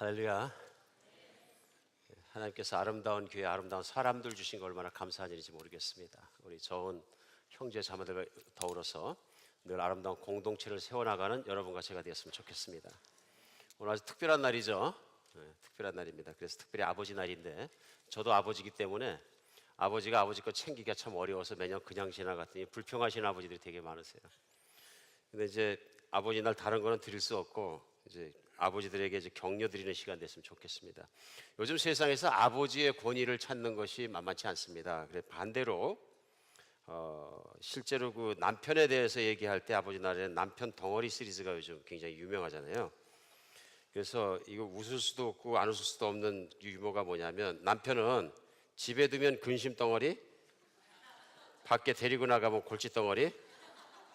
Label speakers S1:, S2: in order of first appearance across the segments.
S1: 할렐루야. 하나님께서 아름다운 교회, 아름다운 사람들 주신 거 얼마나 감사한 일인지 모르겠습니다. 우리 좋은 형제 자매들과 더불어서 늘 아름다운 공동체를 세워나가는 여러분과 제가 되었으면 좋겠습니다. 오늘 아주 특별한 날이죠. 특별한 날입니다. 그래서 특별히 아버지 날인데, 저도 아버지이기 때문에 아버지가 아버지 거 챙기기가 참 어려워서 매년 그냥 지나갔더니 불평하시는 아버지들이 되게 많으세요. 근데 이제 아버지 날 다른 거는 드릴 수 없고, 이제 아버지들에게 이제 격려 드리는 시간 됐으면 좋겠습니다. 요즘 세상에서 아버지의 권위를 찾는 것이 만만치 않습니다. 그래 반대로 실제로 그 남편에 대해서 얘기할 때 아버지 날에는 남편 덩어리 시리즈가 요즘 굉장히 유명하잖아요. 그래서 이거 웃을 수도 없고 안 웃을 수도 없는 유머가 뭐냐면, 남편은 집에 두면 근심 덩어리, 밖에 데리고 나가면 골치 덩어리,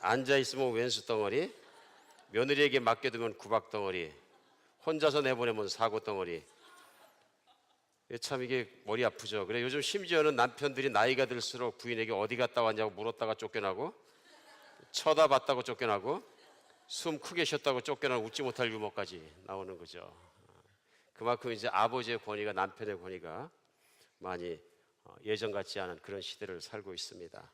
S1: 앉아 있으면 왼수 덩어리, 며느리에게 맡겨두면 구박 덩어리, 혼자서 내보내면 사고 덩어리. 참 이게 머리 아프죠. 그래 요즘 심지어는 남편들이 나이가 들수록 부인에게 어디 갔다 왔냐고 물었다가 쫓겨나고, 쳐다봤다고 쫓겨나고, 숨 크게 쉬었다고 쫓겨나고, 웃지 못할 유머까지 나오는 거죠. 그만큼 이제 아버지의 권위가, 남편의 권위가 많이 예전 같지 않은 그런 시대를 살고 있습니다.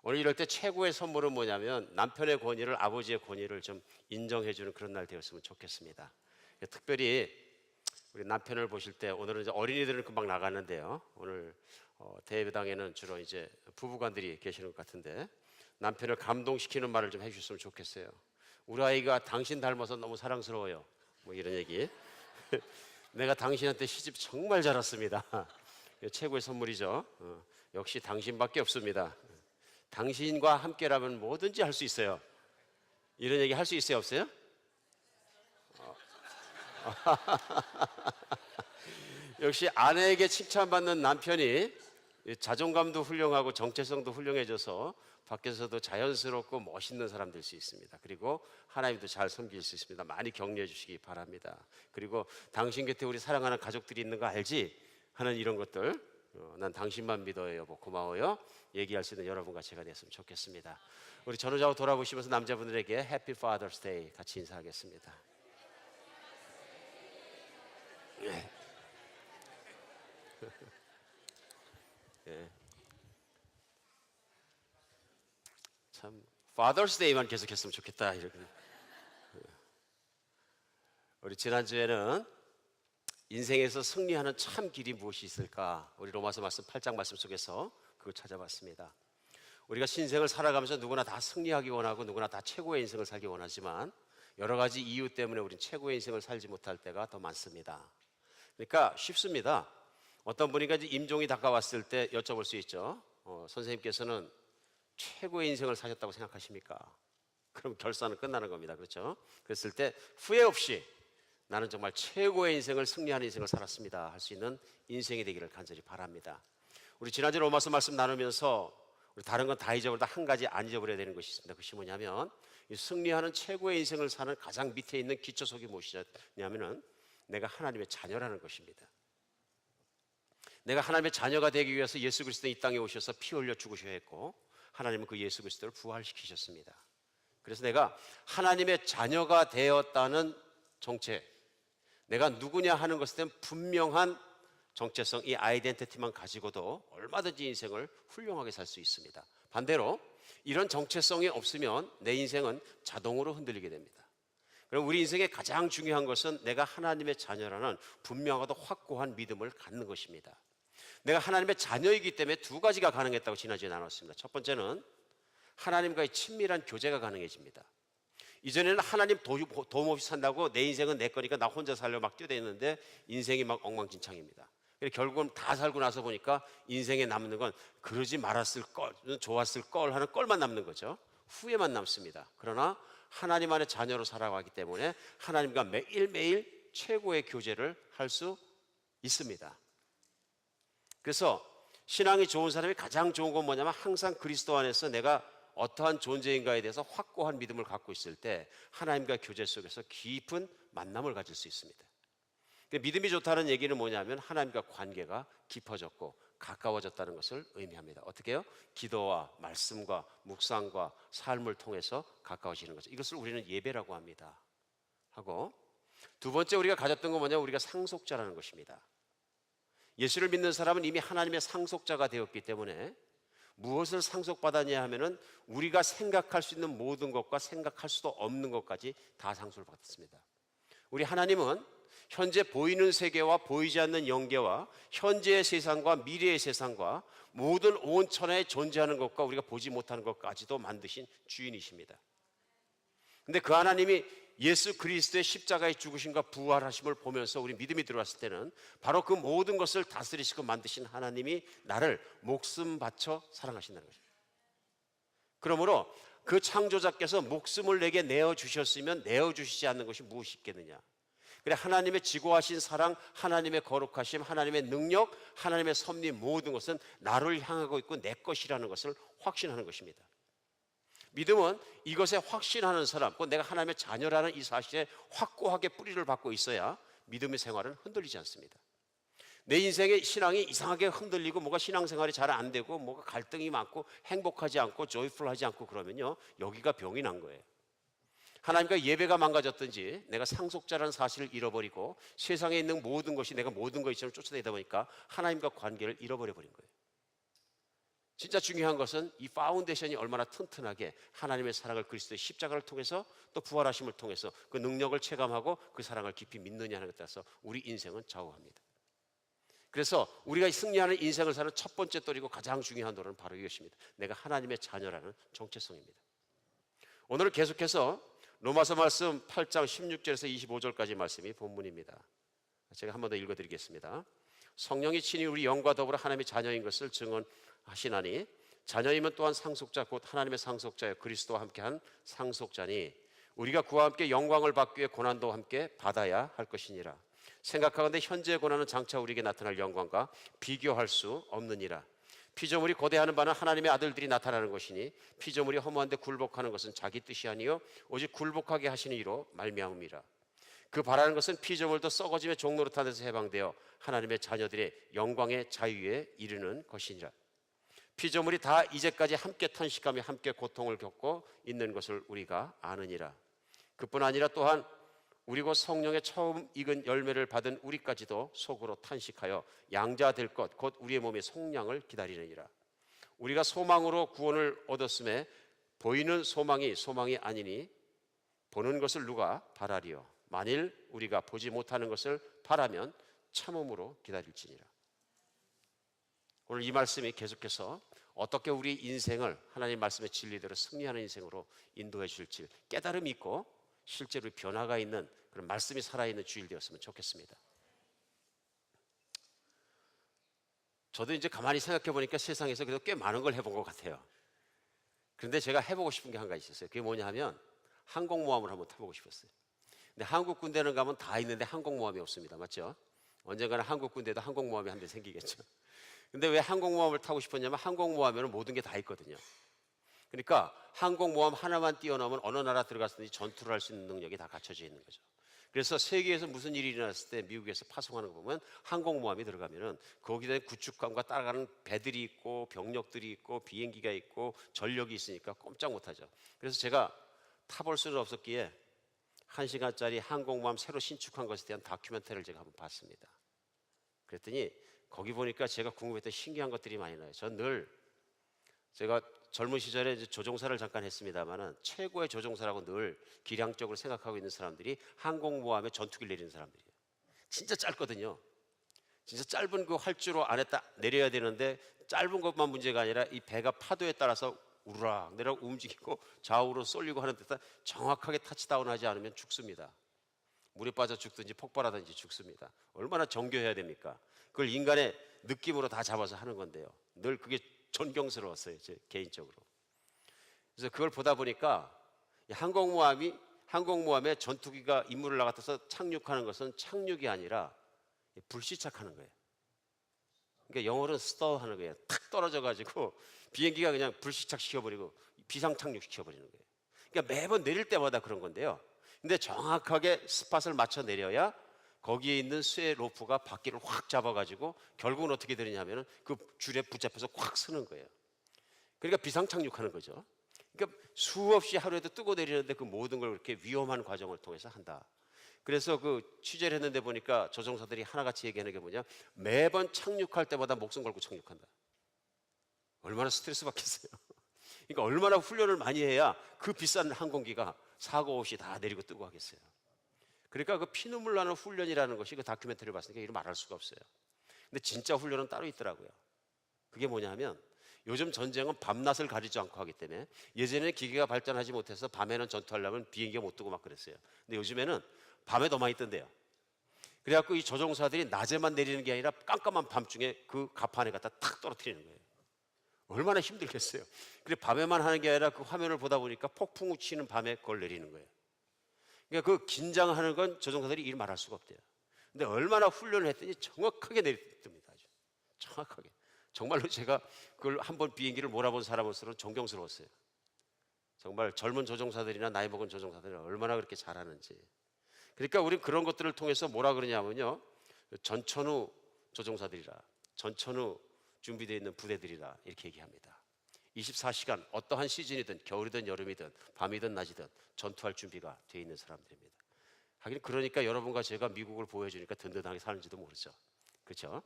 S1: 오늘 이럴 때 최고의 선물은 뭐냐면, 남편의 권위를, 아버지의 권위를 좀 인정해주는 그런 날 되었으면 좋겠습니다. 특별히 우리 남편을 보실 때, 오늘은 이제 어린이들은 금방 나갔는데요, 오늘 대회당에는 주로 이제 부부간들이 계시는 것 같은데, 남편을 감동시키는 말을 좀 해주셨으면 좋겠어요. 우리 아이가 당신 닮아서 너무 사랑스러워요, 뭐 이런 얘기. 내가 당신한테 시집 정말 잘 왔습니다. 최고의 선물이죠. 역시 당신밖에 없습니다. 당신과 함께라면 뭐든지 할 수 있어요. 이런 얘기 할 수 있어요, 없어요? 역시 아내에게 칭찬받는 남편이 자존감도 훌륭하고 정체성도 훌륭해져서 밖에서도 자연스럽고 멋있는 사람 될 수 있습니다. 그리고 하나님도 잘 섬길 수 있습니다. 많이 격려해 주시기 바랍니다. 그리고 당신 곁에 우리 사랑하는 가족들이 있는 거 알지? 하는 이런 것들, 난 당신만 믿어요 여보, 고마워요, 얘기할 수 있는 여러분과 제가 됐으면 좋겠습니다. 우리 전후좌우 돌아보시면서 남자분들에게 해피 파더스 데이 같이 인사하겠습니다. 네. 네. 참 파더스 데이만 계속했으면 좋겠다 이렇게. 우리 지난주에는 인생에서 승리하는 참 길이 무엇이 있을까, 우리 로마서 말씀 8장 말씀 속에서 그걸 찾아봤습니다. 우리가 신생을 살아가면서 누구나 다 승리하기 원하고 누구나 다 최고의 인생을 살기 원하지만, 여러 가지 이유 때문에 우리는 최고의 인생을 살지 못할 때가 더 많습니다. 그러니까 쉽습니다. 어떤 분이가 이제 임종이 다가왔을 때 여쭤볼 수 있죠. 선생님께서는 최고의 인생을 사셨다고 생각하십니까? 그럼 결산은 끝나는 겁니다. 그렇죠? 그랬을 때 후회 없이 나는 정말 최고의 인생을, 승리하는 인생을 살았습니다 할 수 있는 인생이 되기를 간절히 바랍니다. 우리 지난주 로마서 말씀 나누면서 우리 다른 건 다 잊어버리다 한 가지 안 잊어버려야 되는 것이 있습니다. 그것이 뭐냐면, 이 승리하는 최고의 인생을 사는 가장 밑에 있는 기초석이 무엇이냐면은 내가 하나님의 자녀라는 것입니다. 내가 하나님의 자녀가 되기 위해서 예수 그리스도 이 땅에 오셔서 피 흘려 죽으셔야 했고, 하나님은 그 예수 그리스도를 부활시키셨습니다. 그래서 내가 하나님의 자녀가 되었다는 정체, 내가 누구냐 하는 것에 대한 분명한 정체성, 이 아이덴티티만 가지고도 얼마든지 인생을 훌륭하게 살 수 있습니다. 반대로 이런 정체성이 없으면 내 인생은 자동으로 흔들리게 됩니다. 그럼 우리 인생의 가장 중요한 것은 내가 하나님의 자녀라는 분명하고 확고한 믿음을 갖는 것입니다. 내가 하나님의 자녀이기 때문에 두 가지가 가능했다고 지난주에 나눴습니다. 첫 번째는 하나님과의 친밀한 교제가 가능해집니다. 이전에는 하나님 도움 없이 산다고 내 인생은 내 거니까 나 혼자 살려고 막 뛰어다녔는데 인생이 막 엉망진창입니다. 결국은 다 살고 나서 보니까 인생에 남는 건 그러지 말았을 걸, 좋았을 걸 하는 꼴만 남는 거죠. 후회만 남습니다. 그러나 하나님 안의 자녀로 살아가기 때문에 하나님과 매일매일 최고의 교제를 할 수 있습니다. 그래서 신앙이 좋은 사람이 가장 좋은 건 뭐냐면, 항상 그리스도 안에서 내가 어떠한 존재인가에 대해서 확고한 믿음을 갖고 있을 때 하나님과 교제 속에서 깊은 만남을 가질 수 있습니다. 믿음이 좋다는 얘기는 뭐냐면, 하나님과 관계가 깊어졌고 가까워졌다는 것을 의미합니다. 어떻게 해요? 기도와 말씀과 묵상과 삶을 통해서 가까워지는 거죠. 이것을 우리는 예배라고 합니다. 하고, 두 번째 우리가 가졌던 건 뭐냐면 우리가 상속자라는 것입니다. 예수를 믿는 사람은 이미 하나님의 상속자가 되었기 때문에 무엇을 상속받았냐 하면은 우리가 생각할 수 있는 모든 것과 생각할 수도 없는 것까지 다 상속을 받았습니다. 우리 하나님은 현재 보이는 세계와 보이지 않는 영계와 현재의 세상과 미래의 세상과 모든 온 천하에 존재하는 것과 우리가 보지 못하는 것까지도 만드신 주인이십니다. 근데 그 하나님이 예수 그리스도의 십자가의 죽으심과 부활하심을 보면서 우리 믿음이 들어왔을 때는 바로 그 모든 것을 다스리시고 만드신 하나님이 나를 목숨 바쳐 사랑하신다는 것입니다. 그러므로 그 창조자께서 목숨을 내게 내어주셨으면 내어주시지 않는 것이 무엇이 있겠느냐. 그래, 하나님의 지고하신 사랑, 하나님의 거룩하심, 하나님의 능력, 하나님의 섭리 모든 것은 나를 향하고 있고 내 것이라는 것을 확신하는 것입니다. 믿음은 이것에 확신하는 사람, 곧 내가 하나님의 자녀라는 이 사실에 확고하게 뿌리를 받고 있어야 믿음의 생활은 흔들리지 않습니다. 내 인생의 신앙이 이상하게 흔들리고 뭐가 신앙생활이 잘 안 되고 뭐가 갈등이 많고 행복하지 않고 조이풀하지 않고 그러면요, 여기가 병이 난 거예요. 하나님과 예배가 망가졌든지 내가 상속자라는 사실을 잃어버리고 세상에 있는 모든 것이 내가 모든 것처럼 쫓아내다 보니까 하나님과 관계를 잃어버려 버린 거예요. 진짜 중요한 것은 이 파운데이션이 얼마나 튼튼하게 하나님의 사랑을 그리스도의 십자가를 통해서 또 부활하심을 통해서 그 능력을 체감하고 그 사랑을 깊이 믿느냐 하는 것에 따라서 우리 인생은 좌우합니다. 그래서 우리가 승리하는 인생을 사는 첫 번째 돌이고 가장 중요한 돌은 바로 이것입니다. 내가 하나님의 자녀라는 정체성입니다. 오늘은 계속해서 로마서 말씀 8장 16절에서 25절까지 말씀이 본문입니다. 제가 한 번 더 읽어드리겠습니다. 성령이 친히 우리 영과 더불어 하나님의 자녀인 것을 증언하시나니 자녀이면 또한 상속자 곧 하나님의 상속자여 그리스도와 함께한 상속자니 우리가 그와 함께 영광을 받기 위해 고난도 함께 받아야 할 것이니라. 생각하건대 현재의 고난은 장차 우리에게 나타날 영광과 비교할 수 없느니라. 피조물이 고대하는 바는 하나님의 아들들이 나타나는 것이니 피조물이 허무한데 굴복하는 것은 자기 뜻이 아니요 오직 굴복하게 하시는 이로 말미암음이라. 그 바라는 것은 피조물도 썩어짐의 종노릇한 데서 해방되어 하나님의 자녀들의 영광의 자유에 이르는 것이니라. 피조물이 다 이제까지 함께 탄식하며 함께 고통을 겪고 있는 것을 우리가 아느니라. 그뿐 아니라 또한 우리 곧 성령의 처음 익은 열매를 받은 우리까지도 속으로 탄식하여 양자 될 것 곧 우리의 몸의 속량을 기다리느니라. 우리가 소망으로 구원을 얻었음에 보이는 소망이 아니니 보는 것을 누가 바라리요. 만일 우리가 보지 못하는 것을 바라면 참음으로 기다릴지니라. 오늘 이 말씀이 계속해서 어떻게 우리 인생을 하나님 말씀의 진리대로 승리하는 인생으로 인도해 주실지 깨달음이 있고 실제로 변화가 있는 그런 말씀이 살아있는 주일 되었으면 좋겠습니다. 저도 이제 가만히 생각해 보니까 세상에서 그래도 꽤 많은 걸 해본 것 같아요. 그런데 제가 해보고 싶은 게 한 가지 있었어요. 그게 뭐냐 하면 항공모함을 한번 타보고 싶었어요. 근데 한국 군대는 가면 다 있는데 항공모함이 없습니다. 맞죠? 언젠가는 한국 군대도 항공모함이 한 대 생기겠죠. 근데 왜 항공모함을 타고 싶었냐면 항공모함에는 모든 게 다 있거든요. 그러니까 항공모함 하나만 뛰어넘으면 어느 나라 들어갔든지 전투를 할 수 있는 능력이 다 갖춰져 있는 거죠. 그래서 세계에서 무슨 일이 일어났을 때 미국에서 파송하는 거 보면 항공모함이 들어가면은 거기다 구축함과 따라가는 배들이 있고 병력들이 있고 비행기가 있고 전력이 있으니까 꼼짝 못하죠. 그래서 제가 타볼 수는 없었기에 1시간짜리 항공모함 새로 신축한 것에 대한 다큐멘터리를 제가 한번 봤습니다. 그랬더니 거기 보니까 제가 궁금했던 신기한 것들이 많이 나와요. 전 늘 제가 젊은 시절에 이제 조종사를 잠깐 했습니다만은 최고의 조종사라고 늘 기량적으로 생각하고 있는 사람들이 항공모함에 전투기를 내리는 사람들이에요. 진짜 짧거든요. 진짜 짧은 그 활주로 안에 딱 내려야 되는데 짧은 것만 문제가 아니라 이 배가 파도에 따라서 우르락 내려가고 움직이고 좌우로 쏠리고 하는 듯한 정확하게 타치다운하지 않으면 죽습니다. 물에 빠져 죽든지 폭발하든지 죽습니다. 얼마나 정교해야 됩니까? 그걸 인간의 느낌으로 다 잡아서 하는 건데요. 늘 그게 존경스러웠어요, 제 개인적으로. 그래서 그걸 보다 보니까 항공모함에 전투기가 임무를 나가서 착륙하는 것은 착륙이 아니라 불시착하는 거예요. 그러니까 영어로는 스터 하는 거예요. 탁 떨어져가지고 비행기가 그냥 불시착 시켜버리고 비상 착륙 시켜버리는 거예요. 그러니까 매번 내릴 때마다 그런 건데요. 근데 정확하게 스팟을 맞춰 내려야 거기에 있는 쇠 로프가 바퀴를 확 잡아가지고 결국은 어떻게 되느냐면은 그 줄에 붙잡혀서 확 서는 거예요. 그러니까 비상 착륙하는 거죠. 그러니까 수없이 하루에도 뜨고 내리는데 그 모든 걸 그렇게 위험한 과정을 통해서 한다. 그래서 그 취재를 했는데 보니까 조종사들이 하나같이 얘기하는 게 뭐냐, 매번 착륙할 때마다 목숨 걸고 착륙한다. 얼마나 스트레스 받겠어요. 그러니까 얼마나 훈련을 많이 해야 그 비싼 항공기가 사고 없이 다 내리고 뜨고 하겠어요. 그러니까 그 피눈물 나는 훈련이라는 것이, 그 다큐멘터리를 봤으니까 이를 말할 수가 없어요. 근데 진짜 훈련은 따로 있더라고요. 그게 뭐냐 하면, 요즘 전쟁은 밤낮을 가리지 않고 하기 때문에, 예전에는 기계가 발전하지 못해서 밤에는 전투하려면 비행기가 못 뜨고 막 그랬어요. 근데 요즘에는 밤에 더 많이 뜬대요. 그래갖고 이 조종사들이 낮에만 내리는 게 아니라 깜깜한 밤중에 그 갑판에 갖다 탁 떨어뜨리는 거예요. 얼마나 힘들겠어요. 그래, 밤에만 하는 게 아니라 그 화면을 보다 보니까 폭풍우 치는 밤에 그걸 내리는 거예요. 그러니까 그 긴장하는 건 조종사들이 일 말할 수가 없대요. 근데 얼마나 훈련을 했더니 정확하게 내리뜹니다. 아주 정확하게. 정말로 제가 그걸 한번 비행기를 몰아본 사람으로서는 존경스러웠어요. 정말 젊은 조종사들이나 나이 먹은 조종사들이 얼마나 그렇게 잘하는지. 그러니까 우리는 그런 것들을 통해서 뭐라 그러냐면요, 전천후 조종사들이라, 전천후 준비되어 있는 부대들이라 이렇게 얘기합니다. 24시간 어떠한 시즌이든 겨울이든 여름이든 밤이든 낮이든 전투할 준비가 되어 있는 사람들입니다. 하긴 그러니까 여러분과 제가 미국을 보호해 주니까 든든하게 사는지도 모르죠. 그렇죠?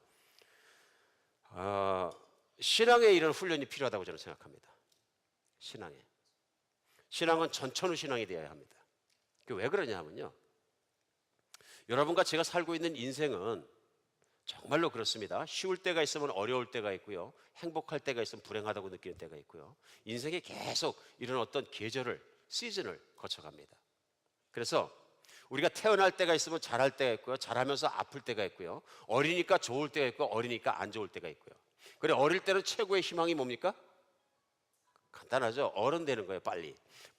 S1: 신앙에 이런 훈련이 필요하다고 저는 생각합니다. 신앙은 전천후 신앙이 되어야 합니다. 왜 그러냐 하면요, 여러분과 제가 살고 있는 인생은 정말로 그렇습니다. 쉬울 때가 있으면 어려울 때가 있고요, 행복할 때가 있으면 불행하다고 느끼는 때가 있고요, 인생에 계속 이런 어떤 계절을, 시즌을 거쳐갑니다. 그래서 우리가 태어날 때가 있으면 잘할 때가 있고요, 잘하면서 아플 때가 있고요, 어리니까 좋을 때가 있고 어리니까 안 좋을 때가 있고요. 그래, 어릴 때는 최고의 희망이 뭡니까? 간단하죠. 어른 되는 거예요.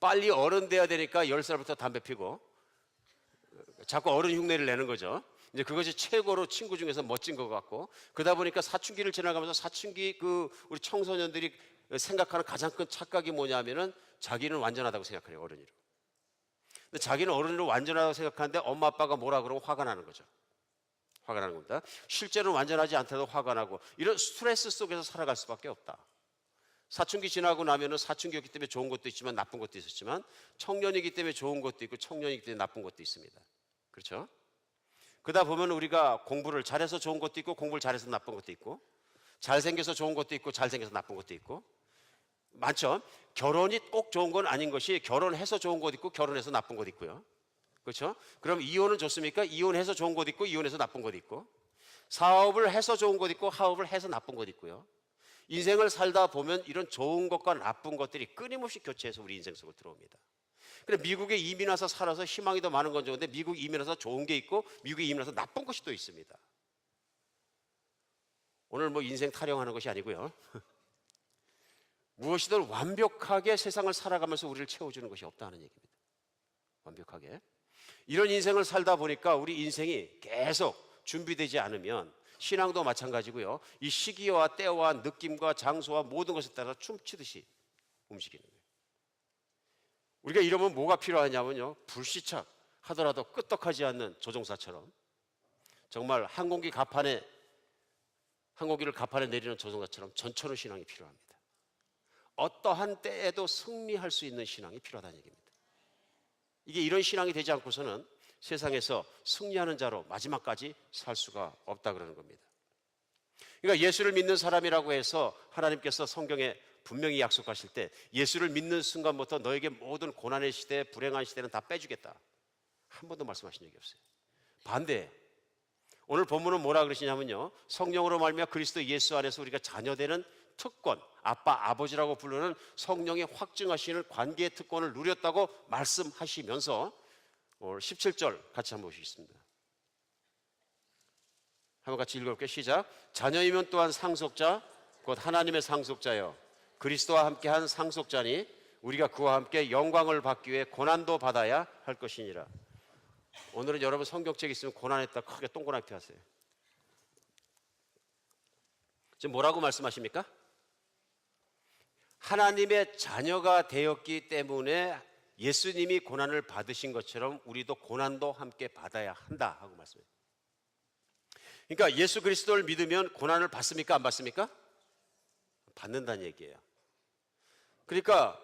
S1: 빨리 어른 돼야 되니까 10살부터 담배 피고 자꾸 어른 흉내를 내는 거죠. 이제 그것이 최고로 친구 중에서 멋진 것 같고, 그러다 보니까 사춘기를 지나가면서 사춘기 우리 청소년들이 생각하는 가장 큰 착각이 뭐냐면은 자기는 완전하다고 생각해요. 어른이로. 근데 자기는 어른으로 완전하다고 생각하는데 엄마 아빠가 뭐라 그러면 화가 나는 거죠. 화가 나는 겁니다. 실제로는 완전하지 않다도 화가 나고, 이런 스트레스 속에서 살아갈 수밖에 없다. 사춘기 지나고 나면은 사춘기였기 때문에 좋은 것도 있지만 나쁜 것도 있었지만, 청년이기 때문에 좋은 것도 있고 청년이기 때문에 나쁜 것도 있습니다. 그렇죠? 그러다 보면 우리가 공부를 잘해서 좋은 것도 있고 공부를 잘해서 나쁜 것도 있고, 잘생겨서 좋은 것도 있고 잘생겨서 나쁜 것도 있고 많죠. 결혼이 꼭 좋은 건 아닌 것이, 결혼해서 좋은 것 있고 결혼해서 나쁜 것 있고요. 그렇죠? 그럼 이혼은 좋습니까? 이혼해서 좋은 것 있고 이혼해서 나쁜 것 있고, 사업을 해서 좋은 것 있고 사업을 해서 나쁜 것 있고요. 인생을 살다 보면 이런 좋은 것과 나쁜 것들이 끊임없이 교체해서 우리 인생 속으로 들어옵니다. 그래, 미국에 이민 와서 살아서 희망이 더 많은 건 좋은데, 미국 이민 와서 좋은 게 있고 미국에 이민 와서 나쁜 것이 또 있습니다. 오늘 뭐 인생 타령하는 것이 아니고요. 무엇이든 완벽하게 세상을 살아가면서 우리를 채워주는 것이 없다는 얘기입니다. 완벽하게. 이런 인생을 살다 보니까 우리 인생이 계속 준비되지 않으면, 신앙도 마찬가지고요, 이 시기와 때와 느낌과 장소와 모든 것에 따라 춤추듯이 움직이는 거예요. 우리가 이러면 뭐가 필요하냐면요, 불시착 하더라도 끄떡하지 않는 조종사처럼, 정말 항공기를 갑판에 내리는 조종사처럼 전천후 신앙이 필요합니다. 어떠한 때에도 승리할 수 있는 신앙이 필요하다는 얘기입니다. 이게 이런 신앙이 되지 않고서는 세상에서 승리하는 자로 마지막까지 살 수가 없다 그러는 겁니다. 그러니까 예수를 믿는 사람이라고 해서 하나님께서 성경에 분명히 약속하실 때, 예수를 믿는 순간부터 너에게 모든 고난의 시대, 불행한 시대는 다 빼주겠다, 한 번도 말씀하신 적이 없어요. 반대, 오늘 본문은 뭐라 그러시냐면요, 성령으로 말미암아 그리스도 예수 안에서 우리가 자녀되는 특권, 아빠, 아버지라고 부르는 성령의 확증하시는 관계의 특권을 누렸다고 말씀하시면서, 오늘 17절 같이 한번 보시겠습니다. 한번 같이 읽어볼게요. 시작. 자녀이면 또한 상속자, 곧 하나님의 상속자여 그리스도와 함께한 상속자니, 우리가 그와 함께 영광을 받기 위해 고난도 받아야 할 것이니라. 오늘은 여러분 성경책 있으면 고난했다 크게 동그랗게 하세요. 지금 뭐라고 말씀하십니까? 하나님의 자녀가 되었기 때문에 예수님이 고난을 받으신 것처럼 우리도 고난도 함께 받아야 한다 하고 말씀해요. 그러니까 예수 그리스도를 믿으면 고난을 받습니까? 안 받습니까? 받는다는 얘기예요. 그러니까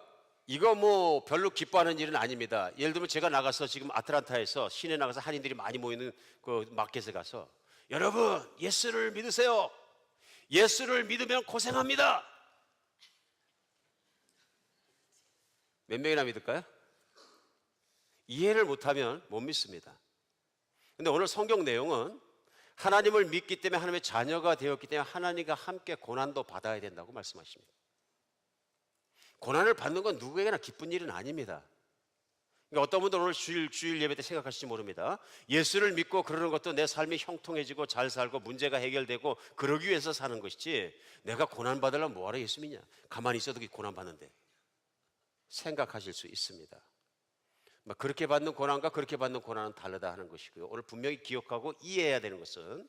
S1: 이거 뭐 별로 기뻐하는 일은 아닙니다. 예를 들면 제가 나가서 지금 아틀란타에서 시내 나가서 한인들이 많이 모이는 그 마켓에 가서 여러분 예수를 믿으세요. 예수를 믿으면 고생합니다. 몇 명이나 믿을까요? 이해를 못하면 못 믿습니다. 근데 오늘 성경 내용은 하나님을 믿기 때문에 하나님의 자녀가 되었기 때문에 하나님과 함께 고난도 받아야 된다고 말씀하십니다. 고난을 받는 건 누구에게나 기쁜 일은 아닙니다. 그러니까 어떤 분들은 오늘 주일 예배 때 생각하실지 모릅니다. 예수를 믿고 그러는 것도 내 삶이 형통해지고 잘 살고 문제가 해결되고 그러기 위해서 사는 것이지 내가 고난 받으려면 뭐하러 예수 믿냐. 가만히 있어도 고난 받는데 생각하실 수 있습니다. 그렇게 받는 고난과 그렇게 받는 고난은 다르다 하는 것이고요. 오늘 분명히 기억하고 이해해야 되는 것은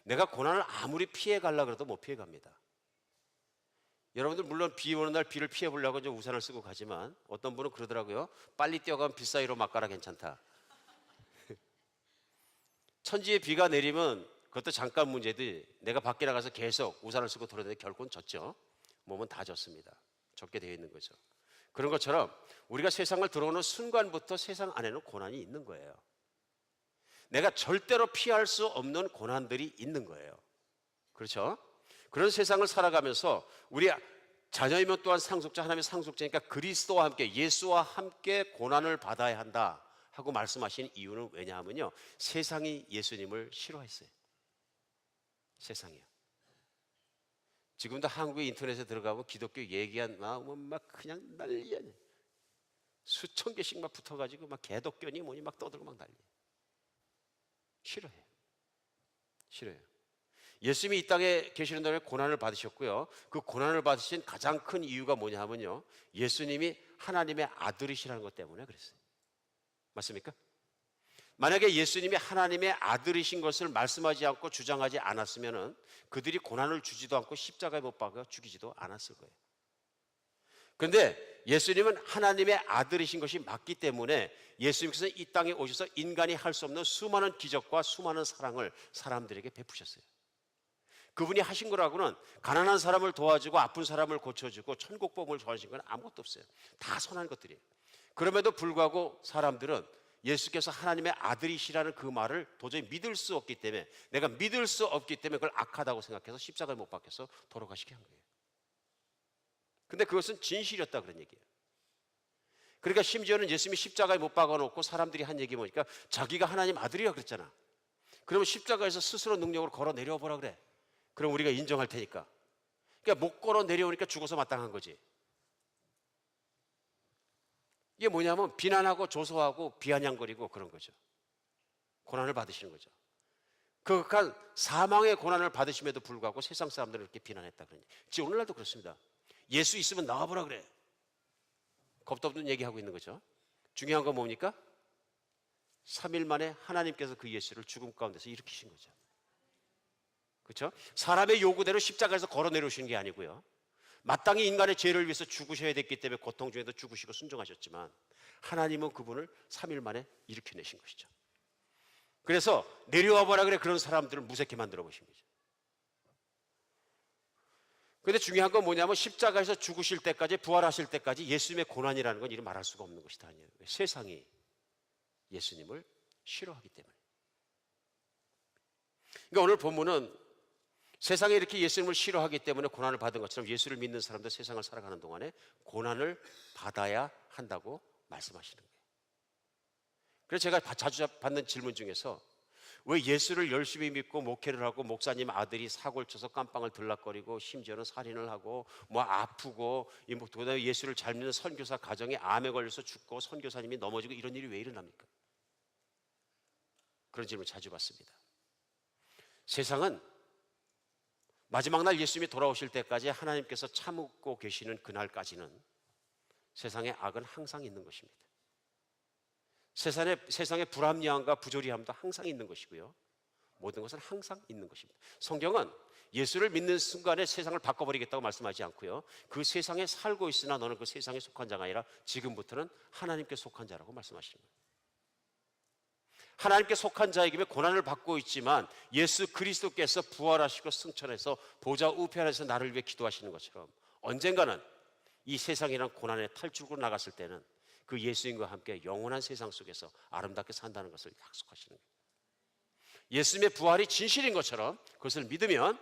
S1: 내가 고난을 아무리 피해 가려고 해도 못 피해 갑니다. 여러분들 물론 비 오는 날 비를 피해 보려고 이제 우산을 쓰고 가지만 어떤 분은 그러더라고요. 빨리 뛰어가면 비 사이로 막 가라 괜찮다. 천지에 비가 내리면 그것도 잠깐 문제지 내가 밖에 나가서 계속 우산을 쓰고 돌아다니는데 결국은 졌죠. 몸은 다 졌습니다. 졌게 되어 있는 거죠. 그런 것처럼 우리가 세상을 들어오는 순간부터 세상 안에는 고난이 있는 거예요. 내가 절대로 피할 수 없는 고난들이 있는 거예요. 그렇죠? 그런 세상을 살아가면서 우리 자녀이면 또한 상속자, 하나님의 상속자니까 그리스도와 함께 예수와 함께 고난을 받아야 한다 하고 말씀하신 이유는 왜냐하면요. 세상이 예수님을 싫어했어요. 세상이요. 지금도 한국의 인터넷에 들어가면 기독교 얘기한 나오면 막 그냥 난리야. 수천 개씩 막 붙어가지고 막 개독교니 뭐니 막 떠들고 막 난리. 싫어해요. 싫어요. 예수님이 이 땅에 계시는 동안에 고난을 받으셨고요. 그 고난을 받으신 가장 큰 이유가 뭐냐 하면요. 예수님이 하나님의 아들이시라는 것 때문에 그랬어요. 맞습니까? 만약에 예수님이 하나님의 아들이신 것을 말씀하지 않고 주장하지 않았으면 그들이 고난을 주지도 않고 십자가에 못 박아 죽이지도 않았을 거예요. 그런데 예수님은 하나님의 아들이신 것이 맞기 때문에 예수님께서 이 땅에 오셔서 인간이 할 수 없는 수많은 기적과 수많은 사랑을 사람들에게 베푸셨어요. 그분이 하신 거라고는 가난한 사람을 도와주고 아픈 사람을 고쳐주고 천국복음을 전하신 건 아무것도 없어요. 다 선한 것들이에요. 그럼에도 불구하고 사람들은 예수께서 하나님의 아들이시라는 그 말을 도저히 믿을 수 없기 때문에 내가 믿을 수 없기 때문에 그걸 악하다고 생각해서 십자가에 못 박혀서 돌아가시게 한 거예요. 근데 그것은 진실이었다 그런 얘기예요. 그러니까 심지어는 예수님이 십자가에 못 박아놓고 사람들이 한 얘기 뭐니까 자기가 하나님 아들이라 그랬잖아. 그러면 십자가에서 스스로 능력으로 걸어 내려보라 그래. 그럼 우리가 인정할 테니까. 그러니까 못 걸어 내려오니까 죽어서 마땅한 거지. 이게 뭐냐면 비난하고 조소하고 비아냥거리고 그런 거죠. 고난을 받으시는 거죠. 극한 사망의 고난을 받으심에도 불구하고 세상 사람들을 이렇게 비난했다 그러니. 지금 오늘날도 그렇습니다. 예수 있으면 나와보라 그래. 겁도 없는 얘기하고 있는 거죠. 중요한 건 뭡니까? 3일 만에 하나님께서 그 예수를 죽음 가운데서 일으키신 거죠. 그렇죠? 사람의 요구대로 십자가에서 걸어 내려오시는 게 아니고요. 마땅히 인간의 죄를 위해서 죽으셔야 됐기 때문에 고통 중에도 죽으시고 순종하셨지만 하나님은 그분을 3일 만에 일으켜내신 것이죠. 그래서 내려와 보라 그래 그런 사람들을 무색해 만들어 보신 거죠. 그런데 중요한 건 뭐냐면 십자가에서 죽으실 때까지 부활하실 때까지 예수님의 고난이라는 건 이를 말할 수가 없는 것이다. 세상이 예수님을 싫어하기 때문에. 그러니까 오늘 본문은 세상에 이렇게 예수님을 싫어하기 때문에 고난을 받은 것처럼 예수를 믿는 사람들 세상을 살아가는 동안에 고난을 받아야 한다고 말씀하시는 거예요. 그래서 제가 자주 받는 질문 중에서 왜 예수를 열심히 믿고 목회를 하고 목사님 아들이 사고를 쳐서 깜빵을 들락거리고 심지어는 살인을 하고 뭐 아프고 그다음에 예수를 잘 믿는 선교사 가정에 암에 걸려서 죽고 선교사님이 넘어지고 이런 일이 왜 일어납니까? 그런 질문 자주 받습니다. 세상은 마지막 날 예수님이 돌아오실 때까지 하나님께서 참고 계시는 그날까지는 세상의 악은 항상 있는 것입니다. 세상의 불합리함과 부조리함도 항상 있는 것이고요. 모든 것은 항상 있는 것입니다. 성경은 예수를 믿는 순간에 세상을 바꿔버리겠다고 말씀하지 않고요. 그 세상에 살고 있으나 너는 그 세상에 속한 자가 아니라 지금부터는 하나님께 속한 자라고 말씀하시는 거예요. 하나님께 속한 자에게 고난을 받고 있지만 예수 그리스도께서 부활하시고 승천해서 보좌 우편에서 나를 위해 기도하시는 것처럼 언젠가는 이 세상이란 고난의 탈출구로 나갔을 때는 그 예수님과 함께 영원한 세상 속에서 아름답게 산다는 것을 약속하시는 거예요. 예수님의 부활이 진실인 것처럼 그것을 믿으면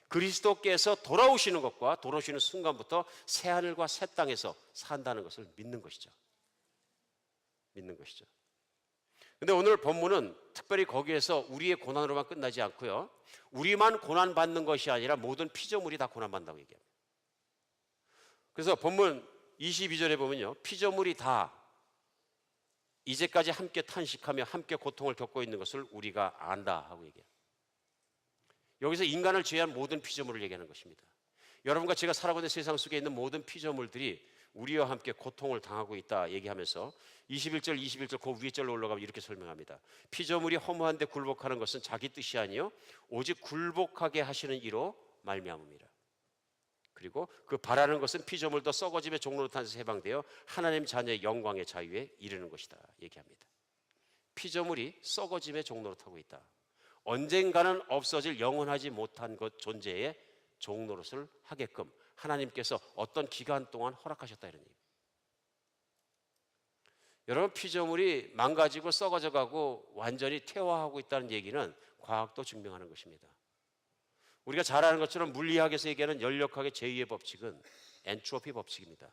S1: 그리스도께서 돌아오시는 것과 돌아오시는 순간부터 새하늘과 새 땅에서 산다는 것을 믿는 것이죠. 믿는 것이죠. 근데 오늘 본문은 특별히 거기에서 우리의 고난으로만 끝나지 않고요, 우리만 고난받는 것이 아니라 모든 피조물이 다 고난받는다고 얘기합니다. 그래서 본문 22절에 보면요, 피조물이 다 이제까지 함께 탄식하며 함께 고통을 겪고 있는 것을 우리가 안다 하고 얘기해요. 여기서 인간을 제외한 모든 피조물을 얘기하는 것입니다. 여러분과 제가 살아가고 있는 세상 속에 있는 모든 피조물들이 우리와 함께 고통을 당하고 있다 얘기하면서 21절 그 위에 절로 올라가면 이렇게 설명합니다. 피조물이 허무한데 굴복하는 것은 자기 뜻이 아니요 오직 굴복하게 하시는 이로 말미암음이라. 그리고 그 바라는 것은 피조물도 썩어짐의 종로탄에서 해방되어 하나님 자녀의 영광의 자유에 이르는 것이다 얘기합니다. 피조물이 썩어짐의 종로로 타고 있다. 언젠가는 없어질 영원하지 못한 것 존재의 종노릇을 하게끔 하나님께서 어떤 기간 동안 허락하셨다 이런 얘기입니다. 여러분, 피조물이 망가지고 썩어져 가고 완전히 퇴화하고 있다는 얘기는 과학도 증명하는 것입니다. 우리가 잘 아는 것처럼 물리학에서 얘기하는 연력학의 제2의 법칙은 엔트로피 법칙입니다.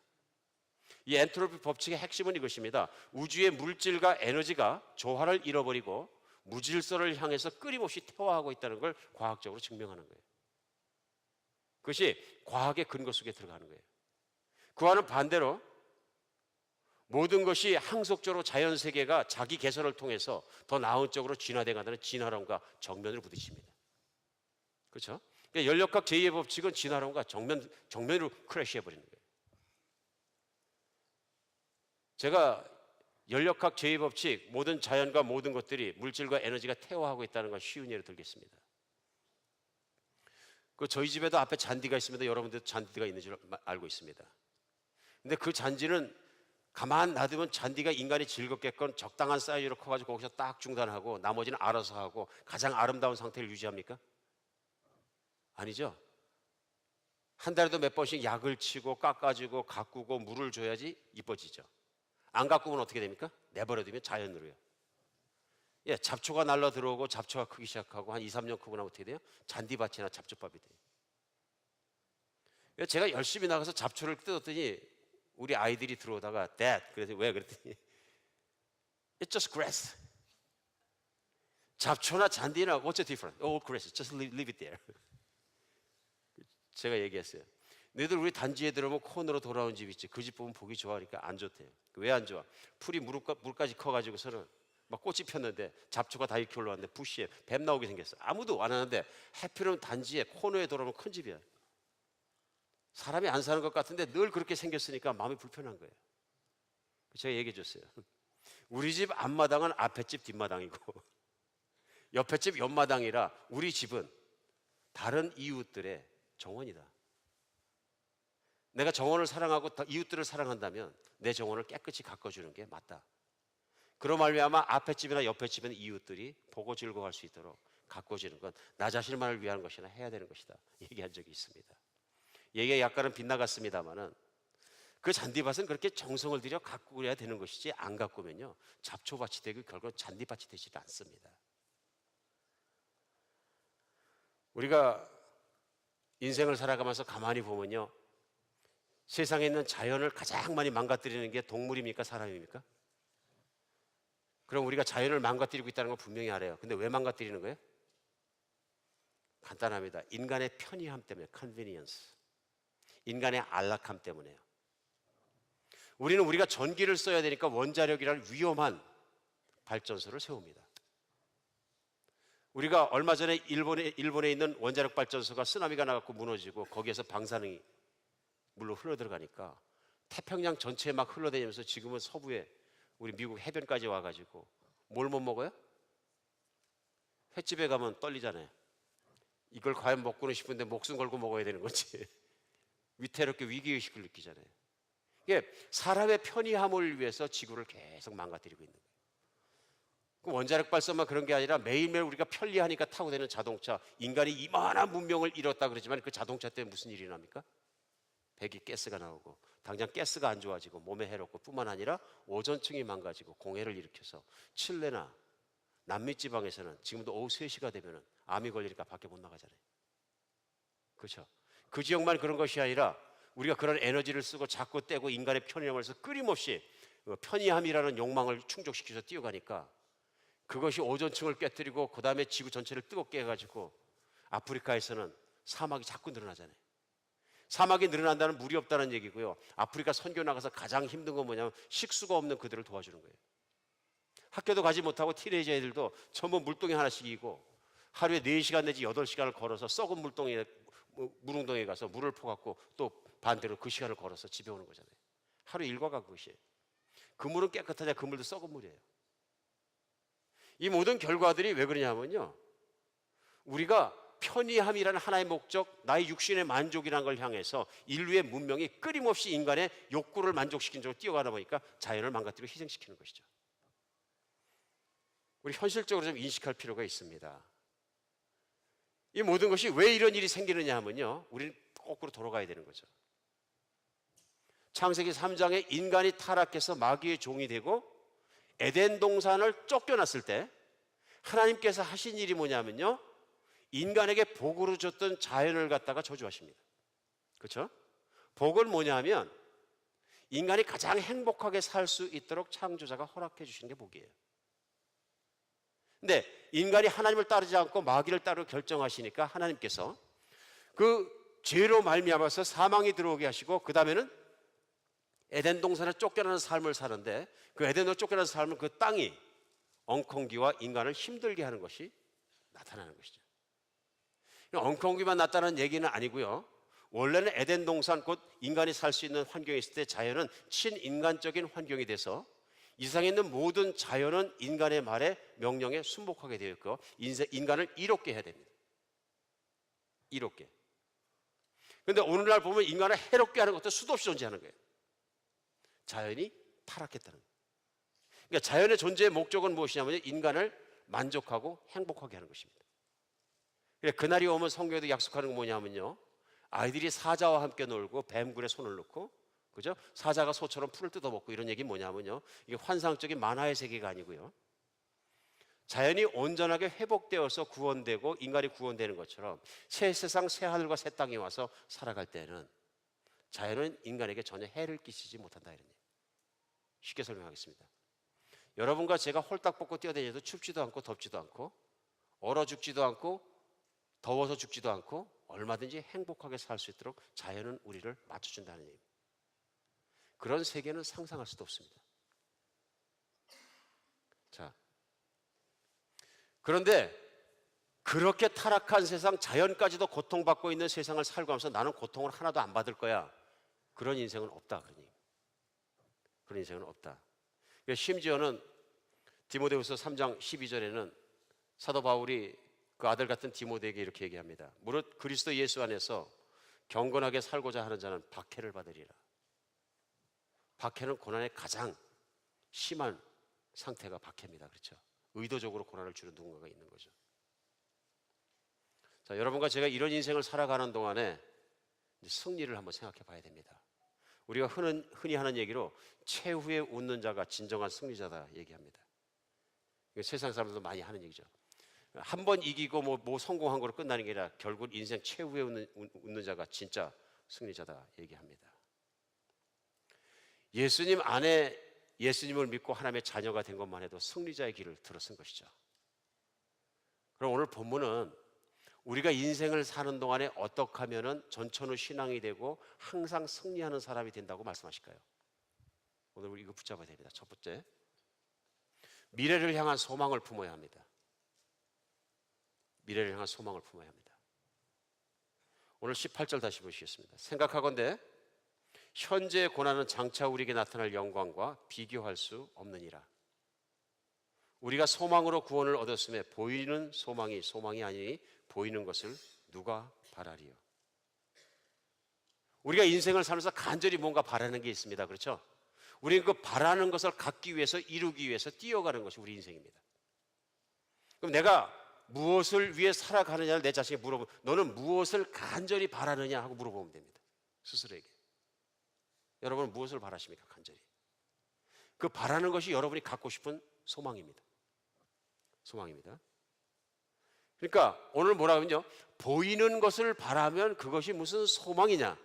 S1: 이 엔트로피 법칙의 핵심은 이것입니다. 우주의 물질과 에너지가 조화를 잃어버리고 무질서를 향해서 끊임없이 퇴화하고 있다는 걸 과학적으로 증명하는 거예요. 그것이 과학의 근거 속에 들어가는 거예요. 그와는 반대로 모든 것이 항속적으로 자연세계가 자기 개선을 통해서 더 나은 쪽으로 진화되어 간다는 진화론과 정면을 부딪힙니다. 그렇죠? 그러니까 연력학 제2의 법칙은 진화론과 정면으로 크래시해버리는 거예요. 제가 연력학 제2의 법칙, 모든 자연과 모든 것들이 물질과 에너지가 퇴화하고 있다는 걸 쉬운 예로 들겠습니다. 저희 집에도 앞에 잔디가 있습니다. 여러분들도 잔디가 있는 줄 알고 있습니다. 근데 그 잔디는 가만 놔두면 잔디가 인간이 즐겁게끔 적당한 사이즈로 커가지고 거기서 딱 중단하고 나머지는 알아서 하고 가장 아름다운 상태를 유지합니까? 아니죠. 한 달에도 몇 번씩 약을 치고 깎아주고 가꾸고 물을 줘야지 이뻐지죠. 안 가꾸면 어떻게 됩니까? 내버려두면 자연으로요. 예, 잡초가 날라 들어오고 잡초가 크기 시작하고 한 2, 3년 크고 나면 어떻게 돼요? 잔디밭이나 잡초밥이 돼요. 제가 열심히 나가서 잡초를 뜯었더니 우리 아이들이 들어오다가 Dad, 그래서 왜 그랬더니 It's just grass. 잡초나 잔디나 what's the difference? Oh, grass. Just leave it there. 제가 얘기했어요. 너희들 우리 단지에 들어오면 콘으로 돌아온 집 있지. 그 집 보면 보기 좋아하니까 안 좋대요. 왜 안 좋아? 풀이 물까지 커가지고서는 막 꽃이 폈는데 잡초가 다 이렇게 올라왔는데 부시에 뱀 나오게 생겼어. 아무도 안 하는데 해피룸 단지에 코너에 돌아오면 큰 집이야. 사람이 안 사는 것 같은데 늘 그렇게 생겼으니까 마음이 불편한 거예요. 제가 얘기해 줬어요. 우리 집 앞마당은 앞에 집 뒷마당이고 옆에 집 옆마당이라 우리 집은 다른 이웃들의 정원이다. 내가 정원을 사랑하고 이웃들을 사랑한다면 내 정원을 깨끗이 가꿔주는 게 맞다. 그런 말미암아 앞에 집이나 옆에 집에는 이웃들이 보고 즐거워할 수 있도록 가꿔주는 건 나 자신만을 위한 것이나 해야 되는 것이다. 얘기한 적이 있습니다. 얘기가 약간은 빗나갔습니다만은 그 잔디밭은 그렇게 정성을 들여 가꾸어야 되는 것이지 안 가꾸면요 잡초밭이 되고 결국 잔디밭이 되지 않습니다. 우리가 인생을 살아가면서 가만히 보면요 세상에 있는 자연을 가장 많이 망가뜨리는 게 동물입니까? 사람입니까? 그럼 우리가 자연을 망가뜨리고 있다는 건 분명히 알아요. 근데 왜 망가뜨리는 거예요? 간단합니다. 인간의 편의함 때문에, convenience. 인간의 안락함 때문에요. 우리는 우리가 전기를 써야 되니까 원자력이라는 위험한 발전소를 세웁니다. 우리가 얼마 전에 일본에 있는 원자력 발전소가 쓰나미가 나갖고 무너지고 거기에서 방사능이 물로 흘러들어가니까 태평양 전체에 막 흘러다니면서 지금은 서부에 우리 미국 해변까지 와가지고 뭘 못 먹어요? 횟집에 가면 떨리잖아요. 이걸 과연 먹고는 싶은데 목숨 걸고 먹어야 되는 거지. 위태롭게 위기의식을 느끼잖아요. 이게 사람의 편의함을 위해서 지구를 계속 망가뜨리고 있는 거예요. 그 원자력 발전만 그런 게 아니라 매일매일 우리가 편리하니까 타고 다니는 자동차, 인간이 이만한 문명을 잃었다 그러지만 그 자동차 때문에 무슨 일이 납니까? 배기 가스가 나오고 당장 가스가 안 좋아지고 몸에 해롭고 뿐만 아니라 오존층이 망가지고 공해를 일으켜서 칠레나 남미 지방에서는 지금도 오후 3시가 되면은 암이 걸리니까 밖에 못 나가잖아요. 그렇죠? 그 지역만 그런 것이 아니라 우리가 그런 에너지를 쓰고 자꾸 떼고 인간의 편의함을 해서 끊임없이 편의함이라는 욕망을 충족시켜서 뛰어가니까 그것이 오존층을 깨뜨리고 그 다음에 지구 전체를 뜨겁게 해가지고 아프리카에서는 사막이 자꾸 늘어나잖아요. 사막이 늘어난다는 물이 없다는 얘기고요. 아프리카 선교 나가서 가장 힘든 건 뭐냐면 식수가 없는 그들을 도와주는 거예요. 학교도 가지 못하고 티네이저 애들도 전부 물동이 하나씩이고 하루에 4시간 내지 8시간을 걸어서 썩은 물웅덩이에 가서 물을 퍼갖고 또 반대로 그 시간을 걸어서 집에 오는 거잖아요. 하루 일과가 그것이에요. 그 물은 깨끗하냐? 그 물도 썩은 물이에요. 이 모든 결과들이 왜 그러냐면요, 우리가 편의함이라는 하나의 목적, 나의 육신의 만족이라는 걸 향해서 인류의 문명이 끊임없이 인간의 욕구를 만족시키는 쪽으로 뛰어가다 보니까 자연을 망가뜨리고 희생시키는 것이죠. 우리 현실적으로 좀 인식할 필요가 있습니다. 이 모든 것이 왜 이런 일이 생기느냐 하면요, 우리는 거꾸로 돌아가야 되는 거죠. 창세기 3장에 인간이 타락해서 마귀의 종이 되고 에덴 동산을 쫓겨났을 때 하나님께서 하신 일이 뭐냐면요, 인간에게 복으로 줬던 자연을 갖다가 저주하십니다. 그렇죠? 복은 뭐냐면 인간이 가장 행복하게 살 수 있도록 창조자가 허락해 주시는 게 복이에요. 근데 인간이 하나님을 따르지 않고 마귀를 따르고 결정하시니까 하나님께서 그 죄로 말미암아서 사망이 들어오게 하시고 그 다음에는 에덴 동산에 쫓겨나는 삶을 사는데 그 에덴으로 쫓겨나는 삶은 그 땅이 엉겅기와 인간을 힘들게 하는 것이 나타나는 것이죠. 엉겅기만 나타나는 얘기는 아니고요, 원래는 에덴 동산 곧 인간이 살 수 있는 환경에 있을 때 자연은 친인간적인 환경이 돼서 이 세상에 있는 모든 자연은 인간의 말에 명령에 순복하게 되어 있고 인간을 이롭게 해야 됩니다. 이롭게. 그런데 오늘날 보면 인간을 해롭게 하는 것도 수도 없이 존재하는 거예요. 자연이 타락했다는 거예요. 그러니까 자연의 존재의 목적은 무엇이냐면 인간을 만족하고 행복하게 하는 것입니다. 그날이 오면 성경에도 약속하는 건 뭐냐면요, 아이들이 사자와 함께 놀고 뱀굴에 손을 넣고, 그죠? 사자가 소처럼 풀을 뜯어먹고 이런 얘기 뭐냐면요, 이게 환상적인 만화의 세계가 아니고요, 자연이 온전하게 회복되어서 구원되고 인간이 구원되는 것처럼 새 세상 새 하늘과 새 땅이 와서 살아갈 때는 자연은 인간에게 전혀 해를 끼치지 못한다, 이런 얘기. 쉽게 설명하겠습니다. 여러분과 제가 홀딱 벗고 뛰어다녀도 춥지도 않고 덥지도 않고 얼어 죽지도 않고 더워서 죽지도 않고 얼마든지 행복하게 살 수 있도록 자연은 우리를 맞춰준다는 얘기입니다. 그런 세계는 상상할 수도 없습니다. 자, 그런데 그렇게 타락한 세상, 자연까지도 고통받고 있는 세상을 살고 하면서 나는 고통을 하나도 안 받을 거야, 그런 인생은 없다, 그러니. 그런 인생은 없다. 심지어는 디모데후서 3장 12절에는 사도 바울이 그 아들 같은 디모데에게 이렇게 얘기합니다. 무릇 그리스도 예수 안에서 경건하게 살고자 하는 자는 박해를 받으리라. 박해는 고난의 가장 심한 상태가 박해입니다. 그렇죠? 의도적으로 고난을 주는 누군가가 있는 거죠. 자, 여러분과 제가 이런 인생을 살아가는 동안에 승리를 한번 생각해 봐야 됩니다. 우리가 흔히 하는 얘기로 최후에 웃는 자가 진정한 승리자다 얘기합니다. 세상 사람들도 많이 하는 얘기죠. 한 번 이기고 뭐 성공한 거로 끝나는 게 아니라 결국 인생 최후에 웃는 자가 진짜 승리자다 얘기합니다. 예수님 안에 예수님을 믿고 하나님의 자녀가 된 것만 해도 승리자의 길을 들어선 것이죠. 그럼 오늘 본문은 우리가 인생을 사는 동안에 어떻게 하면 전천후 신앙이 되고 항상 승리하는 사람이 된다고 말씀하실까요? 오늘 우리 이거 붙잡아야 됩니다. 첫 번째, 미래를 향한 소망을 품어야 합니다. 미래를 향한 소망을 품어야 합니다. 오늘 18절 다시 보시겠습니다. 생각하건대 현재의 고난은 장차 우리에게 나타날 영광과 비교할 수 없느니라. 우리가 소망으로 구원을 얻었음에 보이는 소망이 아니니 보이는 것을 누가 바라리요. 우리가 인생을 살면서 간절히 뭔가 바라는 게 있습니다. 그렇죠? 우리는 그 바라는 것을 갖기 위해서, 이루기 위해서 뛰어가는 것이 우리 인생입니다. 그럼 내가 무엇을 위해 살아가느냐를 내 자신에게 물어보면, 너는 무엇을 간절히 바라느냐 하고 물어보면 됩니다. 스스로에게. 여러분은 무엇을 바라십니까? 간절히. 그 바라는 것이 여러분이 갖고 싶은 소망입니다. 소망입니다. 그러니까 오늘 뭐라 하면요, 보이는 것을 바라면 그것이 무슨 소망이냐?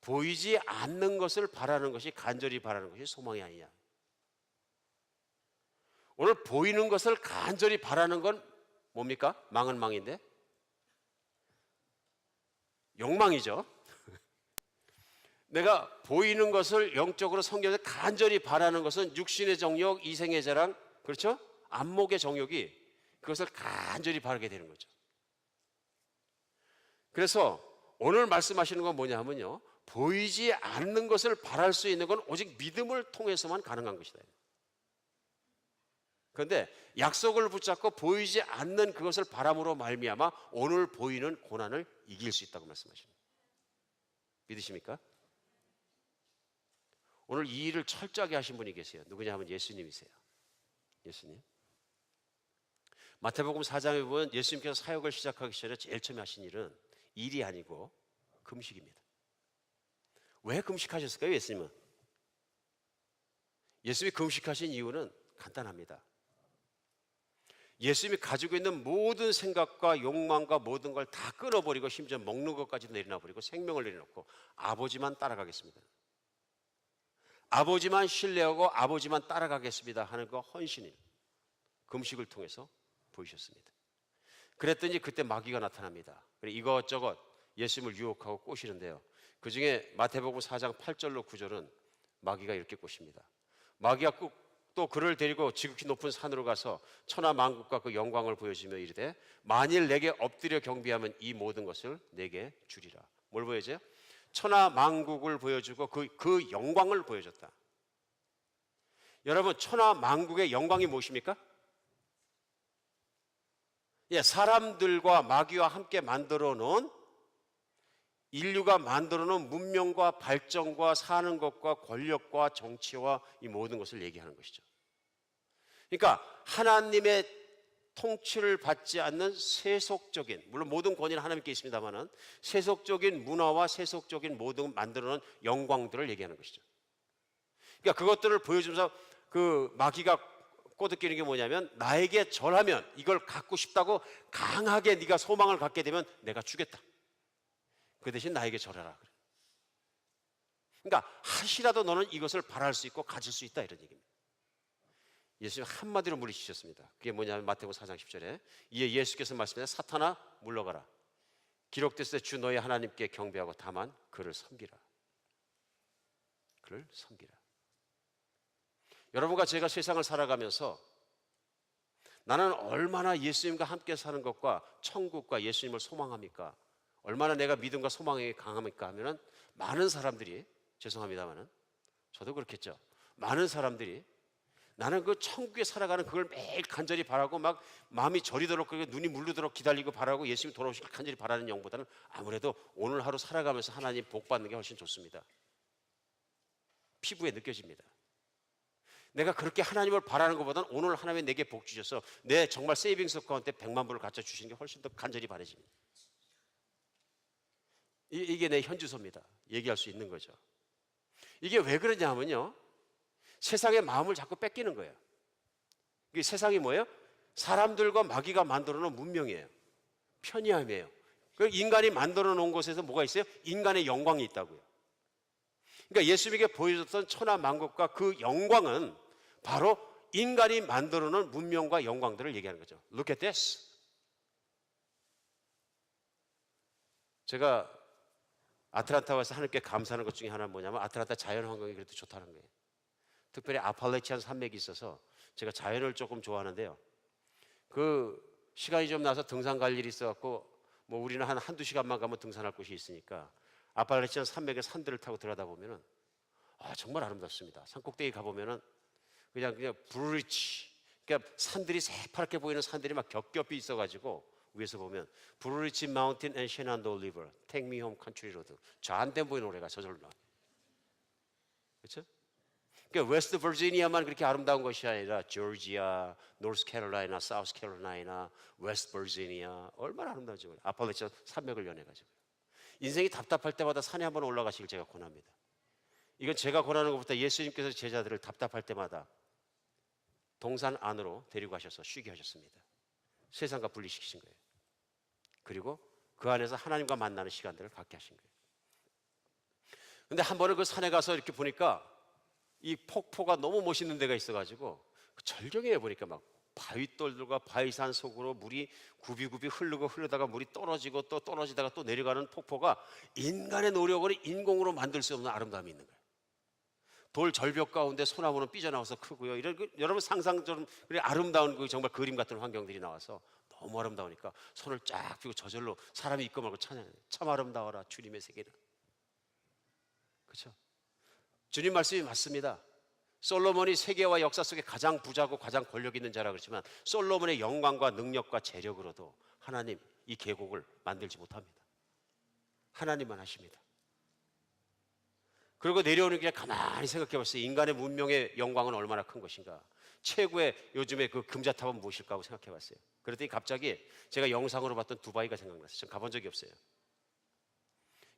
S1: 보이지 않는 것을 바라는 것이, 간절히 바라는 것이 소망이 아니냐? 오늘 보이는 것을 간절히 바라는 건 뭡니까? 망은 망인데 욕망이죠. 내가 보이는 것을 영적으로 성경에서 간절히 바라는 것은 육신의 정욕, 이생의 자랑, 그렇죠? 안목의 정욕이 그것을 간절히 바라게 되는 거죠. 그래서 오늘 말씀하시는 건 뭐냐 하면요, 보이지 않는 것을 바랄 수 있는 건 오직 믿음을 통해서만 가능한 것이다. 그런데 약속을 붙잡고 보이지 않는 그것을 바람으로 말미암아 오늘 보이는 고난을 이길 수 있다고 말씀하십니다. 믿으십니까? 오늘 이 일을 철저하게 하신 분이 계세요. 누구냐 하면 예수님이세요. 예수님. 마태복음 4장에 보면 예수님께서 사역을 시작하기 전에 제일 처음에 하신 일은 일이 아니고 금식입니다. 왜 금식하셨을까요, 예수님은? 예수님이 금식하신 이유는 간단합니다. 예수님이 가지고 있는 모든 생각과 욕망과 모든 걸 다 끊어버리고 심지어 먹는 것까지도 내려놔버리고 생명을 내려놓고 아버지만 따라가겠습니다, 아버지만 신뢰하고 아버지만 따라가겠습니다 하는 그 헌신을 금식을 통해서 보이셨습니다. 그랬더니 그때 마귀가 나타납니다. 이것저것 예수님을 유혹하고 꼬시는데요, 그 중에 마태복음 4장 8절로 9절은 마귀가 이렇게 꼬십니다. 마귀가 또 그를 데리고 지극히 높은 산으로 가서 천하 만국과 그 영광을 보여주며 이르되 만일 내게 엎드려 경배하면 이 모든 것을 내게 주리라. 뭘 보여줘요? 천하 만국을 보여주고 그 영광을 보여줬다. 여러분, 천하 만국의 영광이 무엇입니까? 예, 사람들과 마귀와 함께 만들어 놓은, 인류가 만들어 놓은 문명과 발전과 사는 것과 권력과 정치와 이 모든 것을 얘기하는 것이죠. 그러니까 하나님의 통치를 받지 않는 세속적인, 물론 모든 권위는 하나님께 있습니다만은 세속적인 문화와 세속적인 모든 만들어 놓은 영광들을 얘기하는 것이죠. 그러니까 그것들을 보여주면서 그 마귀가 꼬드기는 게 뭐냐면, 나에게 절하면, 이걸 갖고 싶다고 강하게 네가 소망을 갖게 되면 내가 주겠다. 그 대신 나에게 절하라. 그러니까 하시라도 너는 이것을 바랄 수 있고 가질 수 있다, 이런 얘기입니다. 예수님 한마디로 물리치셨습니다. 그게 뭐냐면 마태복음 4장 10절에 이에 예수께서 말씀하시되 사탄아 물러가라. 기록됐을 때 주 너의 하나님께 경배하고 다만 그를 섬기라. 그를 섬기라. 여러분과 제가 세상을 살아가면서 나는 얼마나 예수님과 함께 사는 것과 천국과 예수님을 소망합니까? 얼마나 내가 믿음과 소망이 강합니까? 하면은 많은 사람들이, 죄송합니다만은 저도 그렇겠죠, 많은 사람들이 나는 그 천국에 살아가는 그걸 매일 간절히 바라고 막 마음이 저리도록, 눈이 물르도록 기다리고 바라고 예수님이 돌아오시길 간절히 바라는 영보다는 아무래도 오늘 하루 살아가면서 하나님 복 받는 게 훨씬 좋습니다. 피부에 느껴집니다. 내가 그렇게 하나님을 바라는 것보다는 오늘 하나님이 내게 복 주셔서 내 정말 세이빙스 어카운트에 100만 불을 갖춰 주시는 게 훨씬 더 간절히 바라집니다. 이게 내 현주소입니다. 얘기할 수 있는 거죠. 이게 왜 그러냐 하면요, 세상의 마음을 자꾸 뺏기는 거예요. 이게 세상이 뭐예요? 사람들과 마귀가 만들어 놓은 문명이에요. 편의함이에요. 인간이 만들어 놓은 곳에서 뭐가 있어요? 인간의 영광이 있다고요. 그러니까 예수님에게 보여줬던 천하 만국과 그 영광은 바로 인간이 만들어 놓은 문명과 영광들을 얘기하는 거죠. Look at this. 제가 아틀란타 와서 하나님께 감사하는 것 중에 하나는 뭐냐면 아틀란타 자연 환경이 그래도 좋다는 거예요. 특별히 아팔레치안 산맥이 있어서 제가 자연을 조금 좋아하는데요, 그 시간이 좀 나서 등산 갈 일이 있어갖고 뭐 우리는 한두 시간만 가면 등산할 곳이 있으니까 아팔레치안 산맥의 산들을 타고 들어가다 보면은 정말 아름답습니다. 산 꼭대기 가보면은 그냥 브루리치, 그러니까 산들이 새파랗게 보이는 산들이 막 겹겹이 있어가지고 위에서 보면 브루리치 마운틴 앤 셰난도 리버 테이크 미 홈 컨트리 로드, 저 안 돼 보이는 노래가 저절로 나와요. 그렇죠? 그러니까 웨스트 버지니아만 그렇게 아름다운 것이 아니라 조지아, 노스 캐롤라이나, 사우스 캐롤라이나, 웨스트 버지니아 얼마나 아름다운지 몰라요. 아팔레치안 산맥을 연해가지고 인생이 답답할 때마다 산에 한번 올라가시길 제가 권합니다. 이건 제가 권하는 것보다 예수님께서 제자들을 답답할 때마다 동산 안으로 데리고 가셔서 쉬게 하셨습니다. 세상과 분리시키신 거예요. 그리고 그 안에서 하나님과 만나는 시간들을 갖게 하신 거예요. 근데 한 번은 그 산에 가서 이렇게 보니까 이 폭포가 너무 멋있는 데가 있어가지고 그 절경에 보니까 막 바위돌들과 바위산 속으로 물이 굽이굽이 흐르다가 물이 떨어지고 또 떨어지다가 또 내려가는 폭포가 인간의 노력으로 인공으로 만들 수 없는 아름다움이 있는 거예요. 돌 절벽 가운데 소나무는 삐져나와서 크고요. 이런 여러분 상상처럼 아름다운 그 정말 그림 같은 환경들이 나와서 너무 아름다우니까 손을 쫙 펴고 저절로 사람이 있고 말고 찬양해요. 참 아름다워라 주님의 세계는. 그렇죠? 주님 말씀이 맞습니다. 솔로몬이 세계와 역사 속에 가장 부자고 가장 권력 있는 자라 그렇지만 솔로몬의 영광과 능력과 재력으로도 하나님 이 계곡을 만들지 못합니다. 하나님만 하십니다. 그리고 내려오는 길에 가만히 생각해 봤어요. 인간의 문명의 영광은 얼마나 큰 것인가. 최고의 요즘에 그 금자탑은 무엇일까 하고 생각해 봤어요. 그랬더니 갑자기 제가 영상으로 봤던 두바이가 생각났어요. 전 가본 적이 없어요.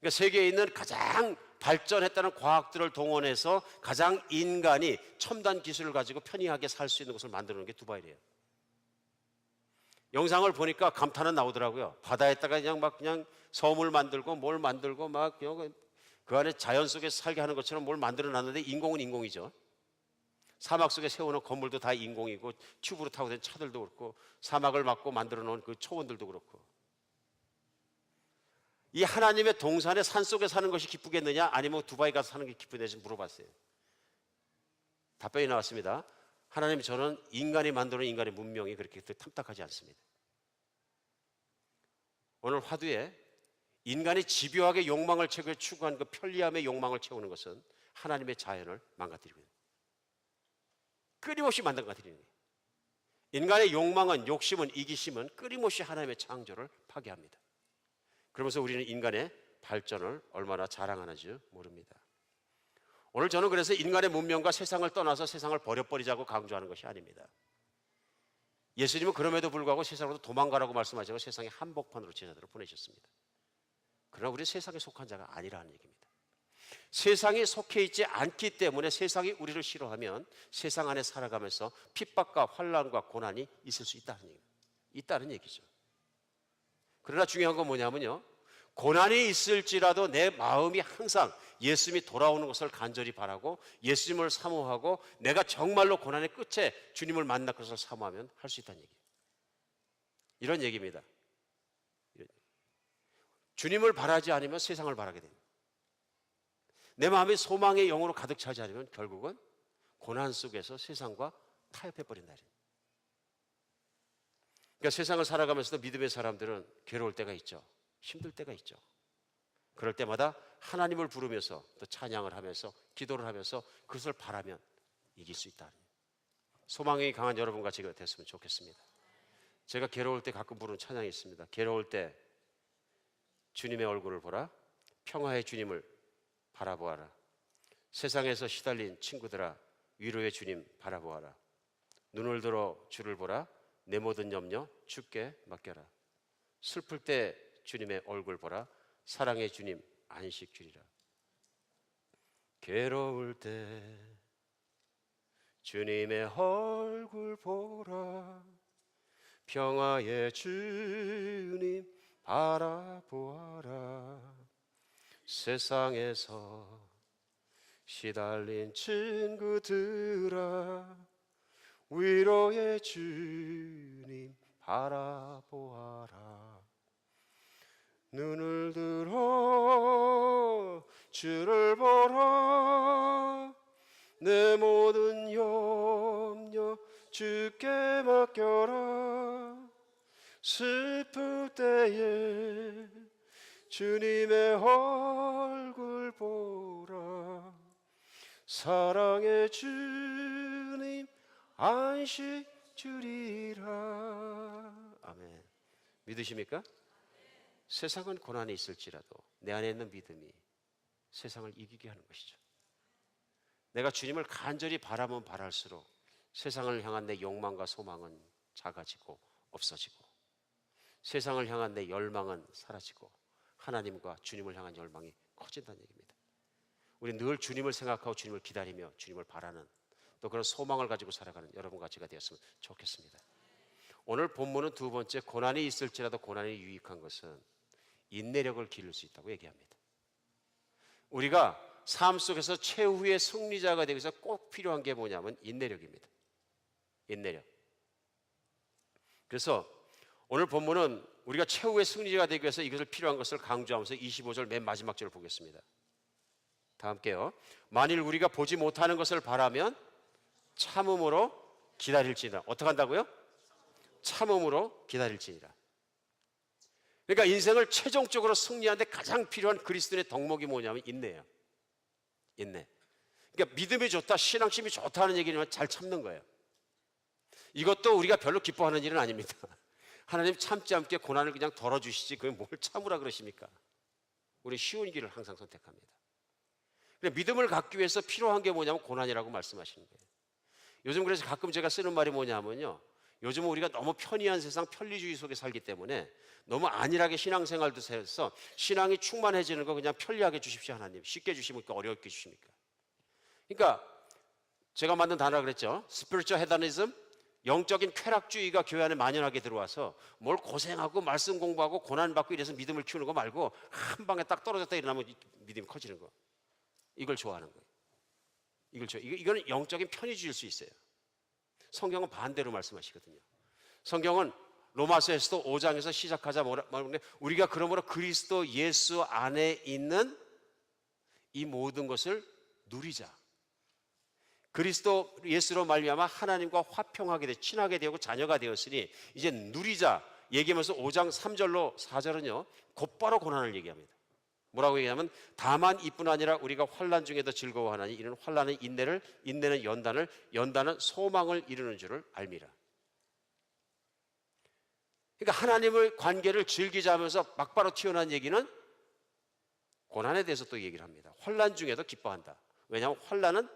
S1: 그러니까 세계에 있는 가장 발전했다는 과학들을 동원해서 가장 인간이 첨단 기술을 가지고 편리하게 살 수 있는 곳을 만드는 게 두바이래요. 영상을 보니까 감탄은 나오더라고요. 바다에다가 그냥 섬을 만들고 뭘 만들고 막 그 안에 자연 속에서 살게 하는 것처럼 뭘 만들어 놨는데 인공은 인공이죠. 사막 속에 세우는 건물도 다 인공이고 튜브로 타고 된 차들도 그렇고 사막을 막고 만들어 놓은 그 초원들도 그렇고 이 하나님의 동산에 산속에 사는 것이 기쁘겠느냐 아니면 두바이 가서 사는 게 기쁘냐고 물어봤어요. 답변이 나왔습니다. 하나님 저는 인간이 만드는 인간의 문명이 그렇게 탐탁하지 않습니다. 오늘 화두에 인간이 집요하게 욕망을 추구하는 그 편리함의 욕망을 채우는 것은 하나님의 자연을 망가뜨리고 있는 끊임없이 망가뜨리는 거예요. 인간의 욕망은 욕심은 이기심은 끊임없이 하나님의 창조를 파괴합니다. 그러면서 우리는 인간의 발전을 얼마나 자랑하는지 모릅니다. 오늘 저는 그래서 인간의 문명과 세상을 떠나서 세상을 버려버리자고 강조하는 것이 아닙니다. 예수님은 그럼에도 불구하고 세상으로 도망가라고 말씀하시고 세상의 한복판으로 제자들을 보내셨습니다. 그러나 우리는 세상에 속한 자가 아니라는 얘기입니다. 세상에 속해 있지 않기 때문에 세상이 우리를 싫어하면 세상 안에 살아가면서 핍박과 환난과 고난이 있을 수 있다는 얘기죠. 그러나 중요한 건 뭐냐면요. 고난이 있을지라도 내 마음이 항상 예수님이 돌아오는 것을 간절히 바라고 예수님을 사모하고 내가 정말로 고난의 끝에 주님을 만날 것을 사모하면 할 수 있다는 얘기예요. 이런 얘기입니다. 주님을 바라지 않으면 세상을 바라게 됩니다. 내 마음이 소망의 영으로 가득 차지 않으면 결국은 고난 속에서 세상과 타협해버린다. 그러니까 세상을 살아가면서도 믿음의 사람들은 괴로울 때가 있죠. 힘들 때가 있죠. 그럴 때마다 하나님을 부르면서 또 찬양을 하면서 기도를 하면서 그것을 바라면 이길 수 있다. 소망이 강한 여러분과 제가 됐으면 좋겠습니다. 제가 괴로울 때 가끔 부르는 찬양이 있습니다. 괴로울 때 주님의 얼굴을 보라. 평화의 주님을 바라보아라. 세상에서 시달린 친구들아 위로의 주님 바라보아라. 눈을 들어 주를 보라. 내 모든 염려 주께 맡겨라. 슬플 때 주님의 얼굴 보라. 사랑의 주님 안식 주리라. 괴로울 때 주님의 얼굴 보라. 평화의 주님 바라보아라. 세상에서 시달린 친구들아 위로의 주님 바라보아라. 눈을 들어 주를 보라. 내 모든 염려 주께 맡겨라. 슬플 때에 주님의 얼굴 보라. 사랑의 주님 안식 주리라. 아멘. 믿으십니까? 세상은 고난이 있을지라도 내 안에 있는 믿음이 세상을 이기게 하는 것이죠. 내가 주님을 간절히 바라면 바랄수록 세상을 향한 내 욕망과 소망은 작아지고 없어지고 세상을 향한 내 열망은 사라지고 하나님과 주님을 향한 열망이 커진다는 얘기입니다. 우리 늘 주님을 생각하고 주님을 기다리며 주님을 바라는 또 그런 소망을 가지고 살아가는 여러분 같이가 되었으면 좋겠습니다. 오늘 본문은 두 번째, 고난이 있을지라도 고난이 유익한 것은 인내력을 기를 수 있다고 얘기합니다. 우리가 삶 속에서 최후의 승리자가 되기 위해서 꼭 필요한 게 뭐냐면 인내력입니다. 인내력. 그래서 오늘 본문은 우리가 최후의 승리자가 되기 위해서 이것을 필요한 것을 강조하면서 25절 맨 마지막 절을 보겠습니다. 다 함께요. 만일 우리가 보지 못하는 것을 바라면 참음으로 기다릴지니라. 어떻게 한다고요? 참음으로 기다릴지니라. 그러니까 인생을 최종적으로 승리하는데 가장 필요한 그리스도인의 덕목이 뭐냐면 인내예요. 인내. 그러니까 믿음이 좋다, 신앙심이 좋다는 얘기는 잘 참는 거예요. 이것도 우리가 별로 기뻐하는 일은 아닙니다. 하나님 참지 않게 고난을 그냥 덜어주시지 그걸 뭘 참으라 그러십니까? 우리 쉬운 길을 항상 선택합니다. 믿음을 갖기 위해서 필요한 게 뭐냐면 고난이라고 말씀하시는 거예요. 요즘 그래서 가끔 제가 쓰는 말이 뭐냐면요, 요즘은 우리가 너무 편리한 세상, 편리주의 속에 살기 때문에 너무 안일하게 신앙생활도 해서 신앙이 충만해지는 거 그냥 편리하게 주십시오. 하나님 쉽게 주십니까? 어렵게 주십니까? 그러니까 제가 만든 단어가 그랬죠. Spiritual hedonism, 영적인 쾌락주의가 교회 안에 만연하게 들어와서 뭘 고생하고 말씀 공부하고 고난받고 이래서 믿음을 키우는 거 말고 한 방에 딱 떨어졌다 일어나면 믿음이 커지는 거, 이걸 좋아하는 거예요. 이거는 영적인 편의주의일 수 있어요. 성경은 반대로 말씀하시거든요. 성경은 로마서에서도 5장에서 시작하자 말하는데 우리가 그러므로 그리스도 예수 안에 있는 이 모든 것을 누리자. 그리스도 예수로 말미암아 하나님과 화평하게 되 친하게 되고 자녀가 되었으니 이제 누리자 얘기하면서 5장 3절로 4절은요 곧바로 고난을 얘기합니다. 뭐라고 얘기하면 다만 이뿐 아니라 우리가 환난 중에도 즐거워하나니 이는 환난은 인내를, 인내는 연단을, 연단은 소망을 이루는 줄을 알미라. 그러니까 하나님의 관계를 즐기자 하면서 막바로 튀어나온 얘기는 고난에 대해서 또 얘기를 합니다. 환난 중에도 기뻐한다. 왜냐하면 환난은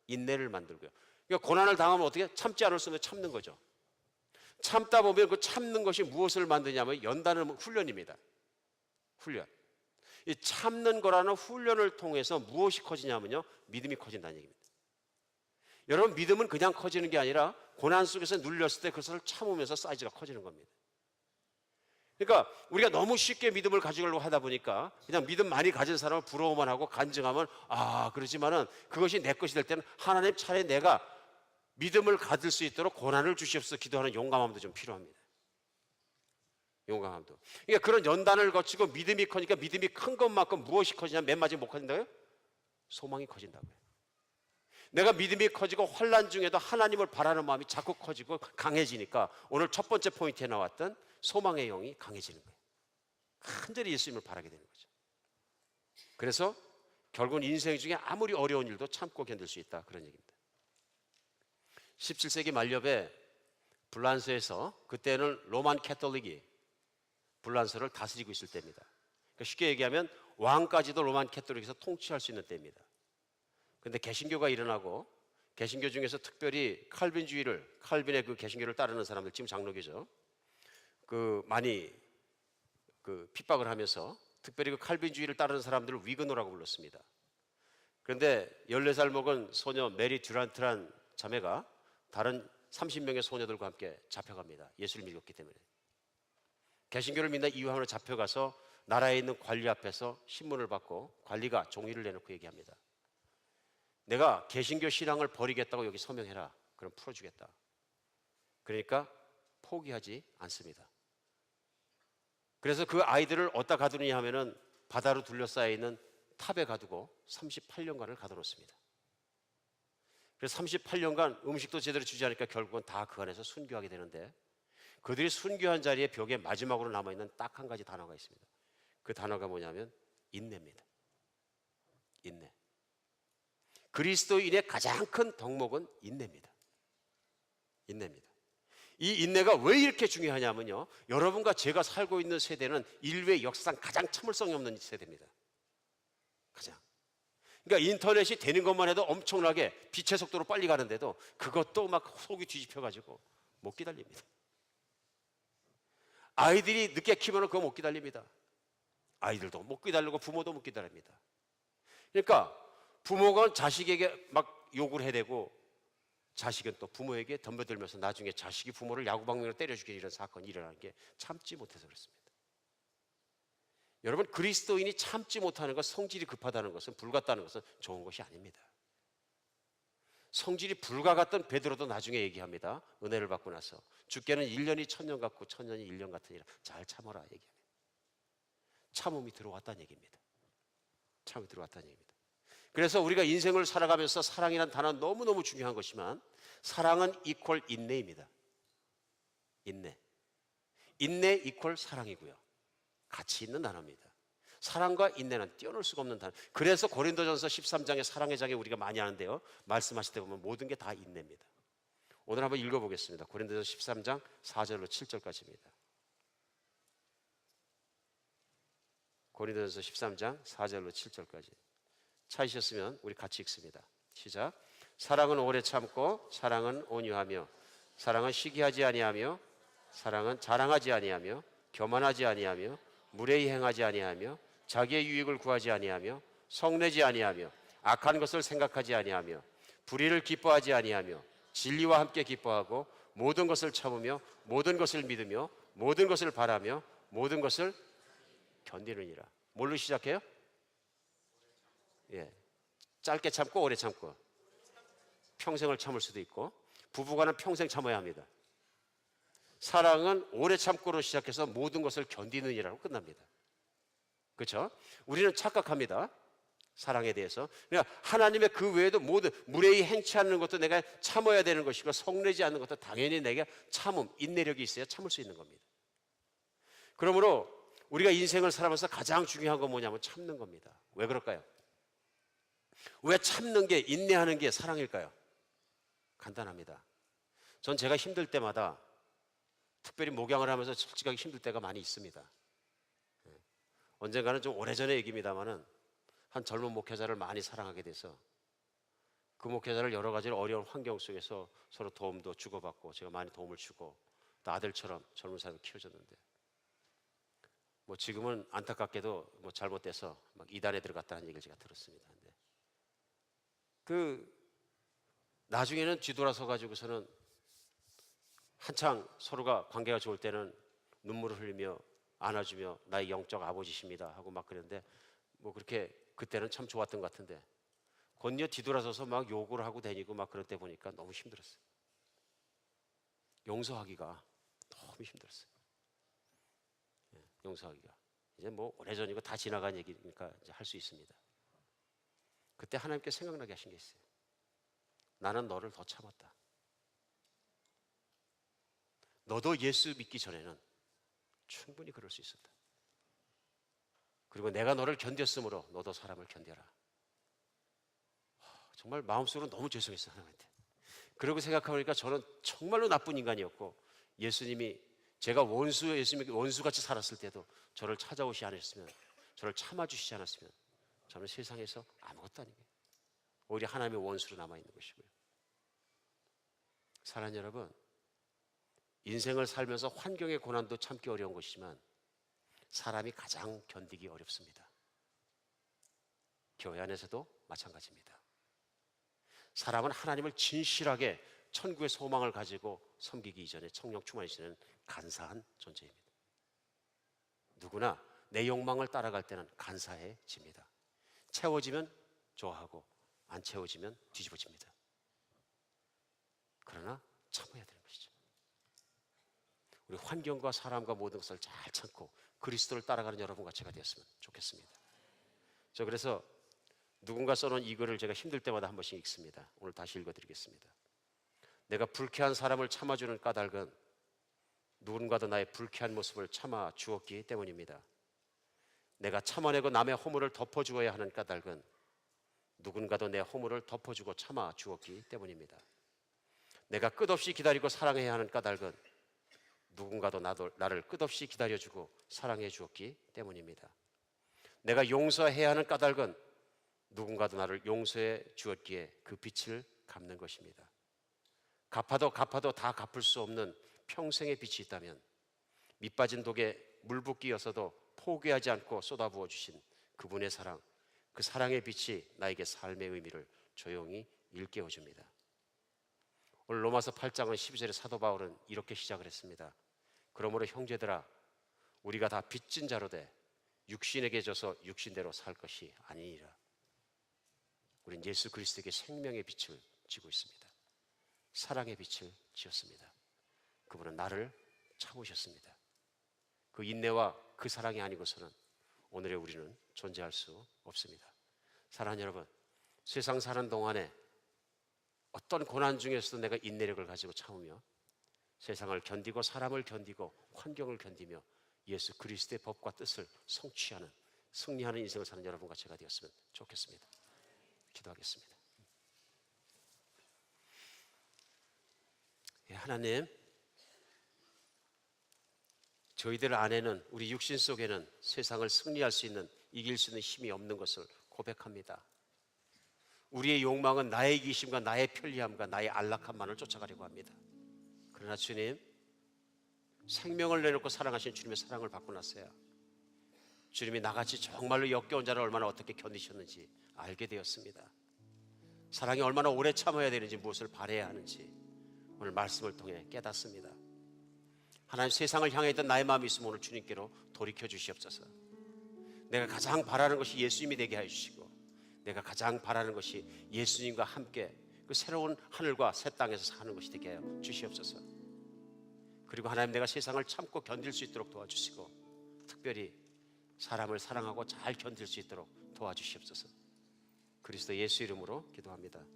S1: 인내를 만들고요. 그러니까 고난을 당하면 어떻게? 참지 않을 수 없는 참는 거죠. 참다 보면 그 참는 것이 무엇을 만드냐면 연단은 훈련입니다. 훈련. 이 참는 거라는 훈련을 통해서 무엇이 커지냐면요, 믿음이 커진다는 얘기입니다. 여러분, 믿음은 그냥 커지는 게 아니라 고난 속에서 눌렸을 때 그것을 참으면서 사이즈가 커지는 겁니다. 그러니까 우리가 너무 쉽게 믿음을 가지려고 하다 보니까 그냥 믿음 많이 가진 사람을 부러워만 하고 간증하면 그러지만은 그것이 내 것이 될 때는 하나님 차라리 내가 믿음을 가질 수 있도록 고난을 주시옵소서 기도하는 용감함도 좀 필요합니다. 용감함도. 그러니까 그런 연단을 거치고 믿음이 커지니까 믿음이 큰 것만큼 무엇이 커지냐면 맨 마지막에 못 커진다고요? 소망이 커진다고요. 내가 믿음이 커지고 환난 중에도 하나님을 바라는 마음이 자꾸 커지고 강해지니까 오늘 첫 번째 포인트에 나왔던 소망의 영이 강해지는 거예요. 간절히 예수님을 바라게 되는 거죠. 그래서 결국은 인생 중에 아무리 어려운 일도 참고 견딜 수 있다, 그런 얘기입니다. 17세기 말엽에 불란서에서, 그때는 로만 캐톨릭이 불란서를 다스리고 있을 때입니다. 그러니까 쉽게 얘기하면 왕까지도 로만 캐톨릭에서 통치할 수 있는 때입니다. 그런데 개신교가 일어나고 개신교 중에서 특별히 칼빈의 그 개신교를 따르는 사람들, 지금 장로교죠. 많이 핍박을 하면서 특별히 그 칼빈주의를 따르는 사람들을 위그노라고 불렀습니다. 그런데 14살 먹은 소녀 메리 듀란트란 자매가 다른 30명의 소녀들과 함께 잡혀갑니다. 예수를 믿었기 때문에. 개신교를 믿는 이유함으로 잡혀가서 나라에 있는 관리 앞에서 신문을 받고 관리가 종이를 내놓고 얘기합니다. 내가 개신교 신앙을 버리겠다고 여기 서명해라. 그럼 풀어주겠다. 그러니까 포기하지 않습니다. 그래서 그 아이들을 어디다 가두느냐 하면은 바다로 둘러싸여 있는 탑에 가두고 38년간을 가둬놓습니다. 그래서 38년간 음식도 제대로 주지 않으니까 결국은 다 그 안에서 순교하게 되는데, 그들이 순교한 자리에 벽에 마지막으로 남아있는 딱 한 가지 단어가 있습니다. 그 단어가 뭐냐면 인내입니다. 인내. 그리스도인의 가장 큰 덕목은 인내입니다. 인내입니다. 이 인내가 왜 이렇게 중요하냐면요, 여러분과 제가 살고 있는 세대는 인류의 역사상 가장 참을성이 없는 세대입니다. 가장. 그러니까 인터넷이 되는 것만 해도 엄청나게 빛의 속도로 빨리 가는데도 그것도 막 속이 뒤집혀가지고 못 기다립니다. 아이들이 늦게 키면 그거 못 기다립니다. 아이들도 못 기다리고 부모도 못 기다립니다. 그러니까 부모가 자식에게 막 욕을 해대고 자식은 또 부모에게 덤벼들면서 나중에 자식이 부모를 야구방망이로 때려 죽이는 이런 사건이 일어나는 게 참지 못해서 그렇습니다. 여러분, 그리스도인이 참지 못하는 것, 성질이 급하다는 것은, 불같다는 것은 좋은 것이 아닙니다. 성질이 불과 같던 베드로도 나중에 얘기합니다. 은혜를 받고 나서 주께는 1년이 1000년 같고 1000년이 1년 같으니라. 잘 참아라 얘기합니다. 참음이 들어왔다는 얘기입니다. 참음이 들어왔다는 얘기입니다. 그래서 우리가 인생을 살아가면서 사랑이라는 단어는 너무너무 중요한 것이지만 사랑은 이퀄 인내입니다. 인내 이퀄 사랑이고요. 같이 있는 단어입니다. 사랑과 인내는 뛰어놀 수가 없는 단어. 그래서 고린도전서 13장의 사랑의 장에 우리가 많이 하는데요, 말씀하실 때 보면 모든 게 다 인내입니다. 오늘 한번 읽어보겠습니다. 고린도전서 13장 4절로 7절까지입니다. 고린도전서 13장 4절로 7절까지. 찾으셨으면 우리 같이 읽습니다. 시작. 사랑은 오래 참고, 사랑은 온유하며, 사랑은 시기하지 아니하며, 사랑은 자랑하지 아니하며, 교만하지 아니하며, 무례히 행하지 아니하며, 자기의 유익을 구하지 아니하며, 성내지 아니하며, 악한 것을 생각하지 아니하며, 불의를 기뻐하지 아니하며, 진리와 함께 기뻐하고, 모든 것을 참으며, 모든 것을 믿으며, 모든 것을 바라며, 모든 것을 견디느니라. 뭘로 시작해요? 예, 짧게 참고 오래 참고. 평생을 참을 수도 있고, 부부간은 평생 참아야 합니다. 사랑은 오래 참고로 시작해서 모든 것을 견디느니라고 끝납니다. 그렇죠? 우리는 착각합니다. 사랑에 대해서. 그러니까 하나님의 그 외에도 모든 무례히 행치 않는 것도 내가 참아야 되는 것이고, 성내지 않는 것도 당연히 내가 참음, 인내력이 있어야 참을 수 있는 겁니다. 그러므로 우리가 인생을 살아가면서 가장 중요한 건 뭐냐면 참는 겁니다. 왜 그럴까요? 왜 참는 게, 인내하는 게 사랑일까요? 간단합니다. 전 제가 힘들 때마다, 특별히 목양을 하면서 솔직하게 힘들 때가 많이 있습니다. 언젠가는 좀 오래전의 얘기입니다만은 한 젊은 목회자를 많이 사랑하게 돼서 그 목회자를 여러 가지 어려운 환경 속에서 서로 도움도 주고받고 제가 많이 도움을 주고 또 아들처럼 젊은 사람을 키워줬는데, 뭐 지금은 안타깝게도 뭐 잘못돼서 막 이단에 들어갔다는 얘기를 제가 들었습니다. 근데 나중에는 뒤돌아서 가지고서는 한창 서로가 관계가 좋을 때는 눈물을 흘리며 안아주며 나의 영적 아버지십니다 하고 막 그랬는데, 뭐 그렇게 그때는 참 좋았던 것 같은데 곧이어 뒤돌아서서 막 욕을 하고 다니고 막 그럴 때 보니까 너무 힘들었어요. 용서하기가 너무 힘들었어요. 용서하기가. 이제 뭐 오래전이고 다 지나간 얘기니까 이제 할 수 있습니다. 그때 하나님께 생각나게 하신 게 있어요. 나는 너를 더 참았다. 너도 예수 믿기 전에는 충분히 그럴 수 있었다. 그리고 내가 너를 견뎠으므로 너도 사람을 견뎌라. 정말 마음속으로 너무 죄송했어요, 하나님한테. 그러고 생각해보니까 저는 정말로 나쁜 인간이었고, 예수님이 제가 예수님이 원수같이 살았을 때도 저를 찾아오시 않았으면, 저를 참아주시지 않았으면 저는 세상에서 아무것도 아니에요. 오히려 하나님의 원수로 남아있는 것이고요. 사랑하는 여러분, 인생을 살면서 환경의 고난도 참기 어려운 것이지만 사람이 가장 견디기 어렵습니다. 교회 안에서도 마찬가지입니다. 사람은 하나님을 진실하게 천국의 소망을 가지고 섬기기 이전에 성령 충만해지는 간사한 존재입니다. 누구나 내 욕망을 따라갈 때는 간사해집니다. 채워지면 좋아하고 안 채워지면 뒤집어집니다. 그러나 참아야 되는 것이죠. 우리 환경과 사람과 모든 것을 잘 참고 그리스도를 따라가는 여러분과 제가 되었으면 좋겠습니다. 저 그래서 누군가 써놓은 이 글을 제가 힘들 때마다 한 번씩 읽습니다. 오늘 다시 읽어드리겠습니다. 내가 불쾌한 사람을 참아주는 까닭은 누군가도 나의 불쾌한 모습을 참아 주었기 때문입니다. 내가 참아내고 남의 허물을 덮어주어야 하는 까닭은 누군가도 내 허물을 덮어주고 참아 주었기 때문입니다. 내가 끝없이 기다리고 사랑해야 하는 까닭은 누군가도 나를 끝없이 기다려주고 사랑해 주었기 때문입니다. 내가 용서해야 하는 까닭은 누군가도 나를 용서해 주었기에 그 빚을 갚는 것입니다. 갚아도 다 갚을 수 없는 평생의 빚이 있다면 밑빠진 독에 물 붓기여서도 포기하지 않고 쏟아부어 주신 그분의 사랑, 그 사랑의 빛이 나에게 삶의 의미를 조용히 일깨워줍니다. 오늘 로마서 8장은 12절에 사도 바울은 이렇게 시작을 했습니다. 그러므로 형제들아, 우리가 다 빚진 자로 돼 육신에게 져서 육신대로 살 것이 아니니라. 우린 예수 그리스도에게 생명의 빛을 지고 있습니다. 사랑의 빛을 지었습니다. 그분은 나를 참으셨습니다. 그 인내와 그 사랑이 아니고서는 오늘의 우리는 존재할 수 없습니다. 사랑하는 여러분, 세상 사는 동안에 어떤 고난 중에서도 내가 인내력을 가지고 참으며 세상을 견디고 사람을 견디고 환경을 견디며 예수 그리스도의 법과 뜻을 성취하는, 승리하는 인생을 사는 여러분과 제가 되었으면 좋겠습니다. 기도하겠습니다. 하나님, 저희들 안에는, 우리 육신 속에는 세상을 승리할 수 있는, 이길 수 있는 힘이 없는 것을 고백합니다. 우리의 욕망은 나의 이기심과 나의 편리함과 나의 안락함만을 쫓아가려고 합니다. 그러나 주님, 생명을 내놓고 사랑하신 주님의 사랑을 받고 나서야 주님이 나같이 정말로 역겨운 자를 얼마나 어떻게 견디셨는지 알게 되었습니다. 사랑이 얼마나 오래 참아야 되는지, 무엇을 바라야 하는지 오늘 말씀을 통해 깨닫습니다. 하나님, 세상을 향해 있던 나의 마음이 있으면 오늘 주님께로 돌이켜 주시옵소서. 내가 가장 바라는 것이 예수님이 되게 하여 주시고, 내가 가장 바라는 것이 예수님과 함께 그 새로운 하늘과 새 땅에서 사는 것이 되게 하여 주시옵소서. 그리고 하나님, 내가 세상을 참고 견딜 수 있도록 도와주시고, 특별히 사람을 사랑하고 잘 견딜 수 있도록 도와주시옵소서. 그리스도 예수 이름으로 기도합니다.